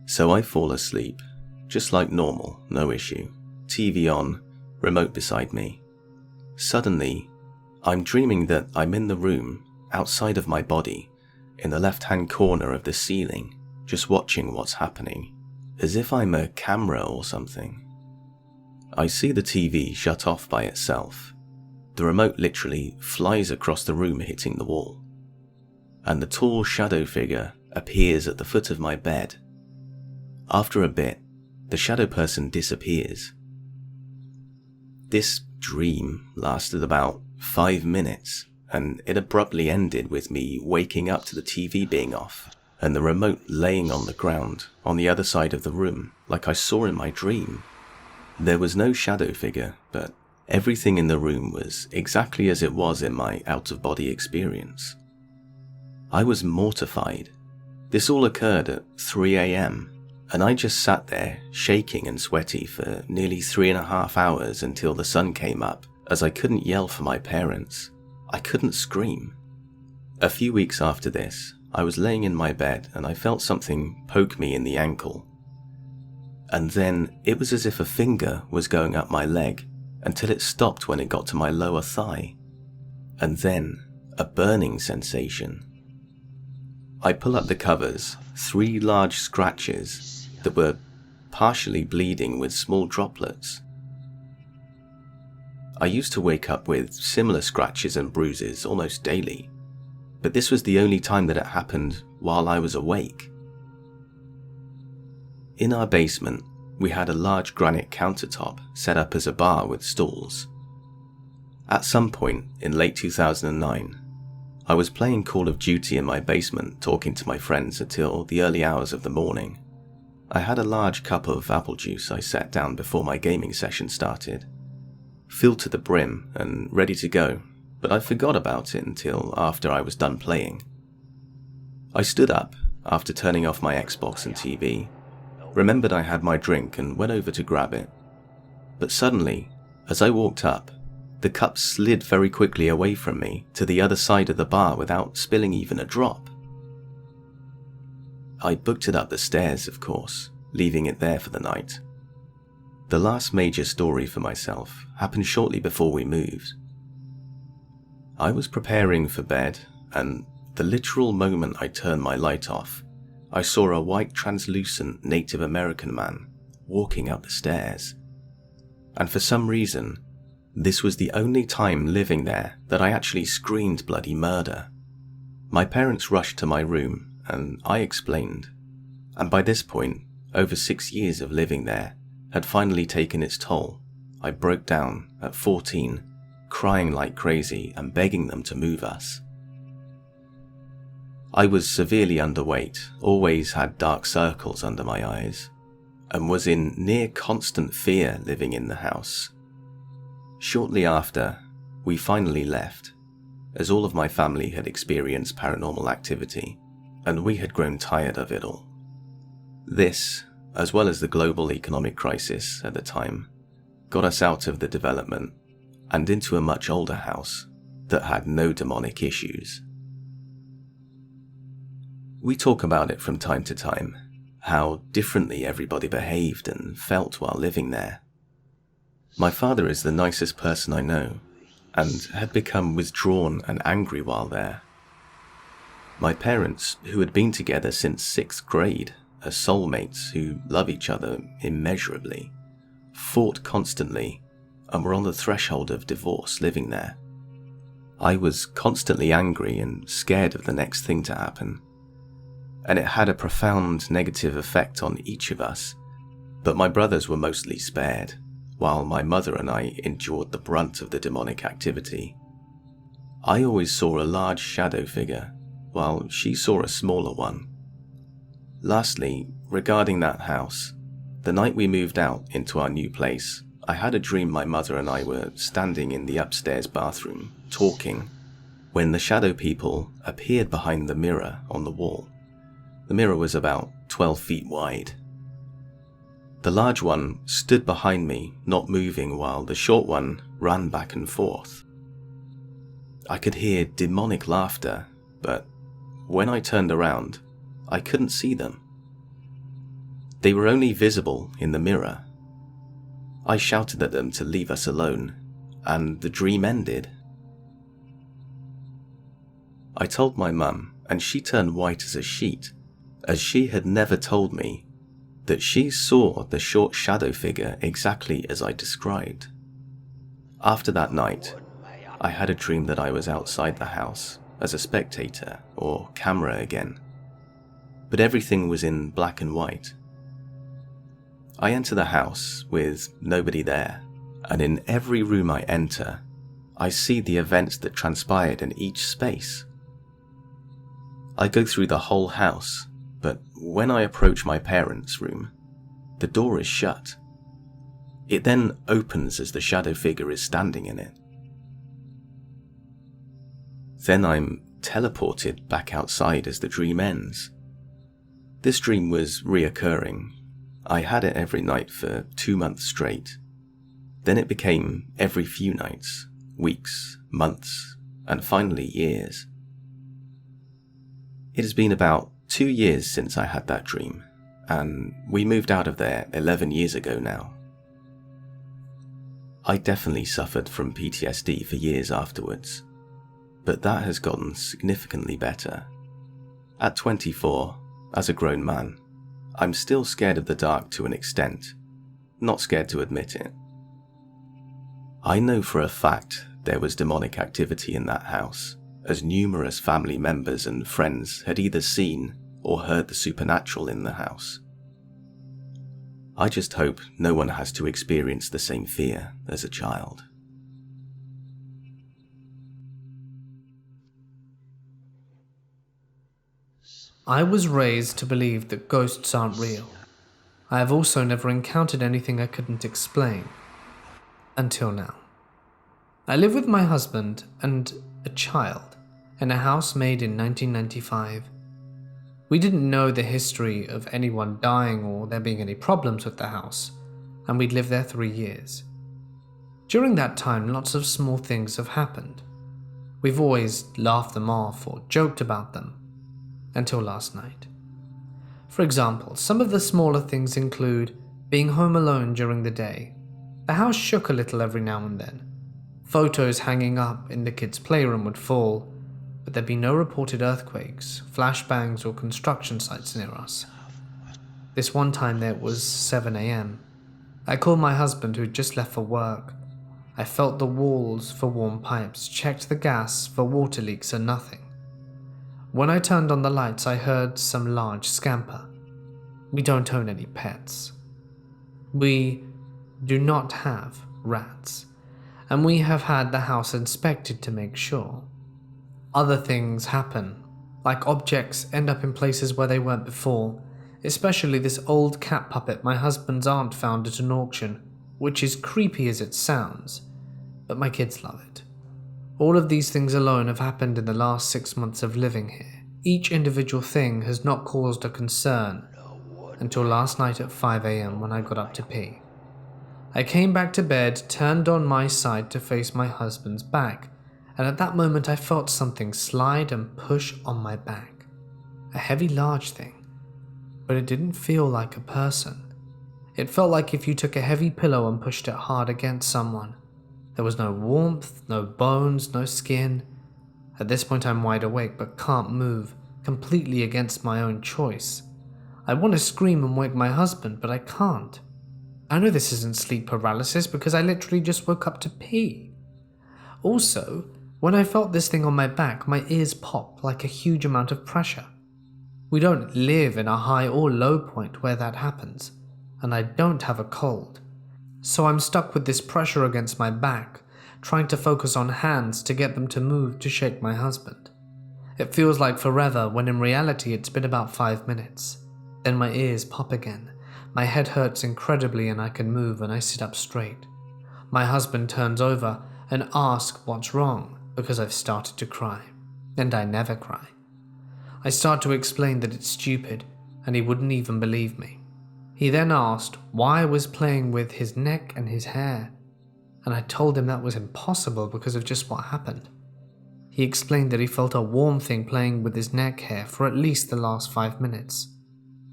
So I fall asleep, just like normal, no issue, TV on, remote beside me. Suddenly, I'm dreaming that I'm in the room, outside of my body, in the left-hand corner of the ceiling, just watching what's happening, as if I'm a camera or something. I see the TV shut off by itself. The remote literally flies across the room hitting the wall, and the tall shadow figure appears at the foot of my bed. After a bit, the shadow person disappears. This dream lasted about 5 minutes, and it abruptly ended with me waking up to the TV being off and the remote laying on the ground on the other side of the room like I saw in my dream. There was no shadow figure, but everything in the room was exactly as it was in my out-of-body experience. I was mortified. This all occurred at 3 a.m, and I just sat there shaking and sweaty for nearly 3.5 hours until the sun came up, as I couldn't yell for my parents. I couldn't scream. A few weeks after this, I was laying in my bed and I felt something poke me in the ankle. and then it was as if a finger was going up my leg until it stopped when it got to my lower thigh, and then a burning sensation. I pull up the covers, 3 large scratches that were partially bleeding with small droplets. I used to wake up with similar scratches and bruises almost daily, but this was the only time that it happened while I was awake. In our basement, we had a large granite countertop set up as a bar with stools. At some point in late 2009, I was playing Call of Duty in my basement, talking to my friends until the early hours of the morning. I had a large cup of apple juice I set down before my gaming session started, filled to the brim and ready to go, but I forgot about it until after I was done playing. I stood up after turning off my Xbox and TV, remembered I had my drink and went over to grab it. But suddenly, as I walked up, the cup slid very quickly away from me to the other side of the bar without spilling even a drop. I booked it up the stairs, of course, leaving it there for the night. The last major story for myself happened shortly before we moved. I was preparing for bed, and the literal moment I turned my light off, I saw a white translucent Native American man walking up the stairs. And for some reason, this was the only time living there that I actually screamed bloody murder. My parents rushed to my room, and I explained. And by this point, over 6 years of living there had finally taken its toll. I broke down at 14, crying like crazy and begging them to move us. I was severely underweight, always had dark circles under my eyes, and was in near constant fear living in the house. Shortly after, we finally left, as all of my family had experienced paranormal activity, and we had grown tired of it all. This, as well as the global economic crisis at the time, got us out of the development and into a much older house that had no demonic issues. We talk about it from time to time, how differently everybody behaved and felt while living there. My father is the nicest person I know, and had become withdrawn and angry while there. My parents, who had been together since 6th grade, as soulmates who love each other immeasurably, fought constantly and were on the threshold of divorce living there. I was constantly angry and scared of the next thing to happen, and it had a profound negative effect on each of us, but my brothers were mostly spared, while my mother and I endured the brunt of the demonic activity. I always saw a large shadow figure, while she saw a smaller one. Lastly, regarding that house, the night we moved out into our new place, I had a dream my mother and I were standing in the upstairs bathroom, talking, when the shadow people appeared behind the mirror on the wall. The mirror was about 12 feet wide. The large one stood behind me, not moving, while the short one ran back and forth. I could hear demonic laughter, but when I turned around, I couldn't see them. They were only visible in the mirror. I shouted at them to leave us alone, and the dream ended. I told my mum, and she turned white as a sheet, as she had never told me that she saw the short shadow figure exactly as I described. After that night, I had a dream that I was outside the house as a spectator or camera again, but everything was in black and white. I enter the house with nobody there, and in every room I enter, I see the events that transpired in each space. I go through the whole house, but when I approach my parents' room, the door is shut. It then opens as the shadow figure is standing in it. Then I'm teleported back outside as the dream ends. This dream was reoccurring. I had it every night for 2 months straight. Then it became every few nights, weeks, months, and finally years. It has been about 2 years since I had that dream, and we moved out of there 11 years ago now. I definitely suffered from PTSD for years afterwards, but that has gotten significantly better. At 24, as a grown man, I'm still scared of the dark to an extent, not scared to admit it. I know for a fact there was demonic activity in that house, as numerous family members and friends had either seen or heard the supernatural in the house. I just hope no one has to experience the same fear as a child. I was raised to believe that ghosts aren't real. I have also never encountered anything I couldn't explain. Until now. I live with my husband and a child in a house made in 1995. We didn't know the history of anyone dying or there being any problems with the house, and we'd lived there 3 years. During that time, lots of small things have happened. We've always laughed them off or joked about them, until last night. For example, some of the smaller things include being home alone during the day. The house shook a little every now and then. Photos hanging up in the kids' playroom would fall, but there'd be no reported earthquakes, flashbangs, or construction sites near us. This one time there it was 7 a.m. I called my husband, who'd just left for work. I felt the walls for warm pipes, checked the gas for water leaks and nothing. When I turned on the lights, I heard some large scamper. We don't own any pets. We do not have rats, and we have had the house inspected to make sure. Other things happen, like objects end up in places where they weren't before, especially this old cat puppet my husband's aunt found at an auction, which is creepy as it sounds, but my kids love it. All of these things alone have happened in the last 6 months of living here. Each individual thing has not caused a concern until last night at 5 a.m. when I got up to pee. I came back to bed, turned on my side to face my husband's back, and at that moment I felt something slide and push on my back. A heavy, large thing, but it didn't feel like a person. It felt like if you took a heavy pillow and pushed it hard against someone. There was no warmth, no bones, no skin. At this point I'm wide awake but can't move, completely against my own choice. I want to scream and wake my husband, but I can't. I know this isn't sleep paralysis because I literally just woke up to pee. Also, when I felt this thing on my back, my ears popped like a huge amount of pressure. We don't live in a high or low point where that happens, and I don't have a cold. So I'm stuck with this pressure against my back, trying to focus on hands to get them to move to shake my husband. It feels like forever when in reality it's been about 5 minutes. Then my ears pop again. My head hurts incredibly and I can move and I sit up straight. My husband turns over and asks what's wrong because I've started to cry. And I never cry. I start to explain that it's stupid and he wouldn't even believe me. He then asked why I was playing with his neck and his hair, and I told him that was impossible because of just what happened. He explained that he felt a warm thing playing with his neck hair for at least the last 5 minutes.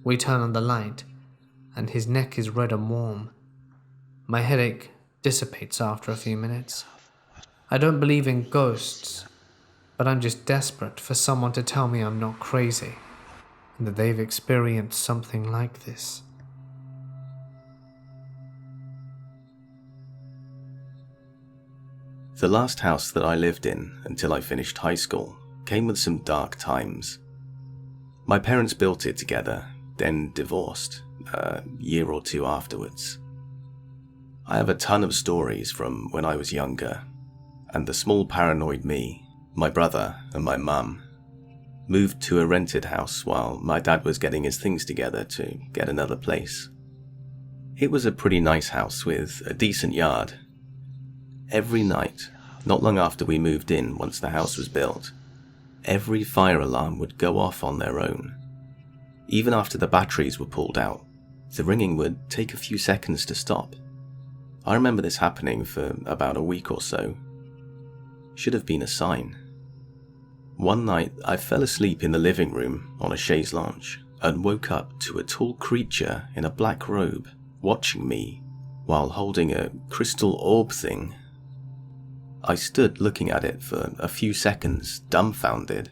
We turn on the light, and his neck is red and warm. My headache dissipates after a few minutes. I don't believe in ghosts, but I'm just desperate for someone to tell me I'm not crazy, and that they've experienced something like this. The last house that I lived in until I finished high school came with some dark times. My parents built it together, then divorced a year or two afterwards. I have a ton of stories from when I was younger, and the small paranoid me, my brother and my mum, moved to a rented house while my dad was getting his things together to get another place. It was a pretty nice house with a decent yard. Every night, not long after we moved in once the house was built, every fire alarm would go off on their own. Even after the batteries were pulled out, the ringing would take a few seconds to stop. I remember this happening for about a week or so. Should have been a sign. One night, I fell asleep in the living room on a chaise lounge, and woke up to a tall creature in a black robe watching me while holding a crystal orb thing. I stood looking at it for a few seconds, dumbfounded.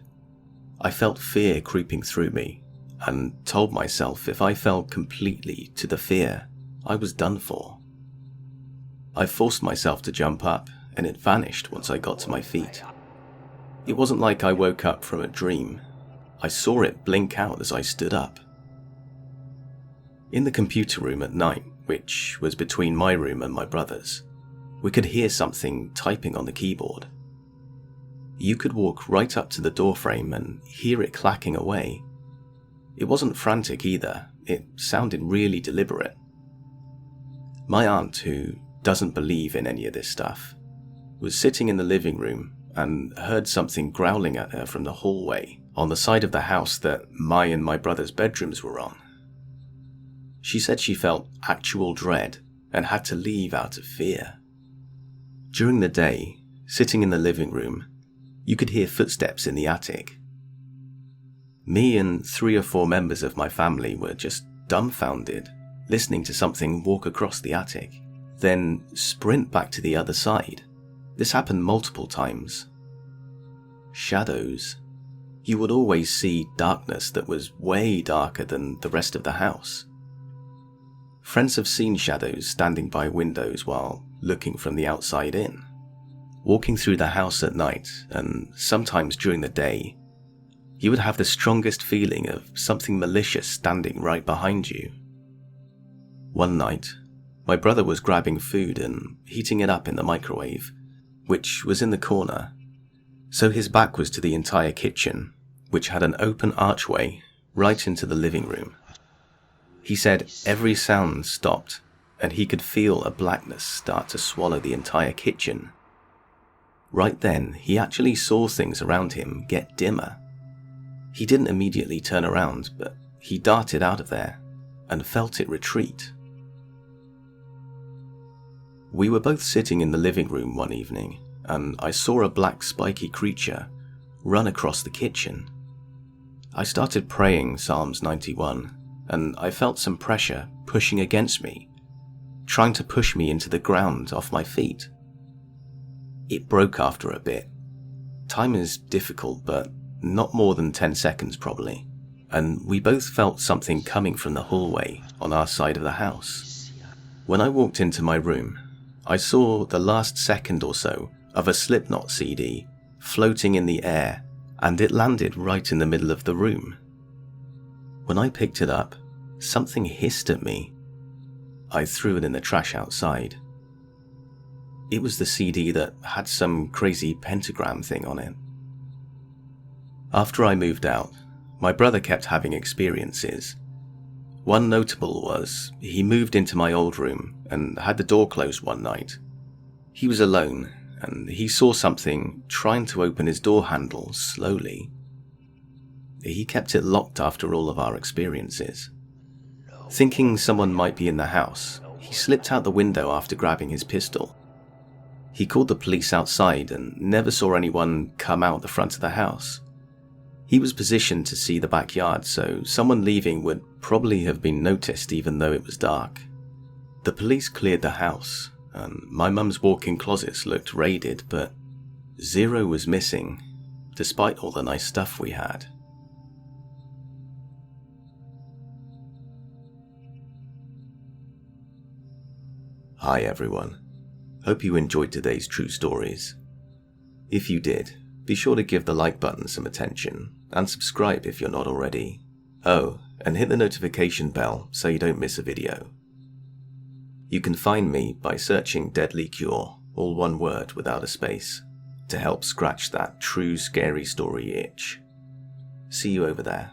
I felt fear creeping through me and told myself if I fell completely to the fear, I was done for. I forced myself to jump up, and it vanished once I got to my feet. It wasn't like I woke up from a dream. I saw it blink out as I stood up. In the computer room at night, which was between my room and my brother's, we could hear something typing on the keyboard. You could walk right up to the doorframe and hear it clacking away. It wasn't frantic either, it sounded really deliberate. My aunt, who doesn't believe in any of this stuff, was sitting in the living room and heard something growling at her from the hallway on the side of the house that my and my brother's bedrooms were on. She said she felt actual dread and had to leave out of fear. During the day, sitting in the living room, you could hear footsteps in the attic. Me and 3 or 4 members of my family were just dumbfounded, listening to something walk across the attic, then sprint back to the other side. This happened multiple times. Shadows. You would always see darkness that was way darker than the rest of the house. Friends have seen shadows standing by windows while looking from the outside in. Walking through the house at night, and sometimes during the day, you would have the strongest feeling of something malicious standing right behind you. One night, my brother was grabbing food and heating it up in the microwave, which was in the corner, so his back was to the entire kitchen, which had an open archway right into the living room. He said every sound stopped, and he could feel a blackness start to swallow the entire kitchen. Right then, he actually saw things around him get dimmer. He didn't immediately turn around, but he darted out of there and felt it retreat. We were both sitting in the living room one evening, and I saw a black spiky creature run across the kitchen. I started praying Psalms 91, and I felt some pressure pushing against me, trying to push me into the ground off my feet. It broke after a bit. Time is difficult, but not more than 10 seconds probably, and we both felt something coming from the hallway on our side of the house. When I walked into my room, I saw the last second or so of a Slipknot CD floating in the air, and it landed right in the middle of the room. When I picked it up, something hissed at me. I threw it in the trash outside. It was the CD that had some crazy pentagram thing on it. After I moved out, my brother kept having experiences. One notable was he moved into my old room and had the door closed one night. He was alone, and he saw something trying to open his door handle slowly. He kept it locked after all of our experiences. Thinking someone might be in the house, he slipped out the window after grabbing his pistol. He called the police outside and never saw anyone come out the front of the house. He was positioned to see the backyard, so someone leaving would probably have been noticed even though it was dark. The police cleared the house, and my mum's walk-in closets looked raided, but 0 was missing, despite all the nice stuff we had. Hi everyone. Hope you enjoyed today's true stories. If you did, be sure to give the like button some attention and subscribe if you're not already. Oh, and hit the notification bell so you don't miss a video. You can find me by searching Deadly Cure, all one word without a space, to help scratch that true scary story itch. See you over there.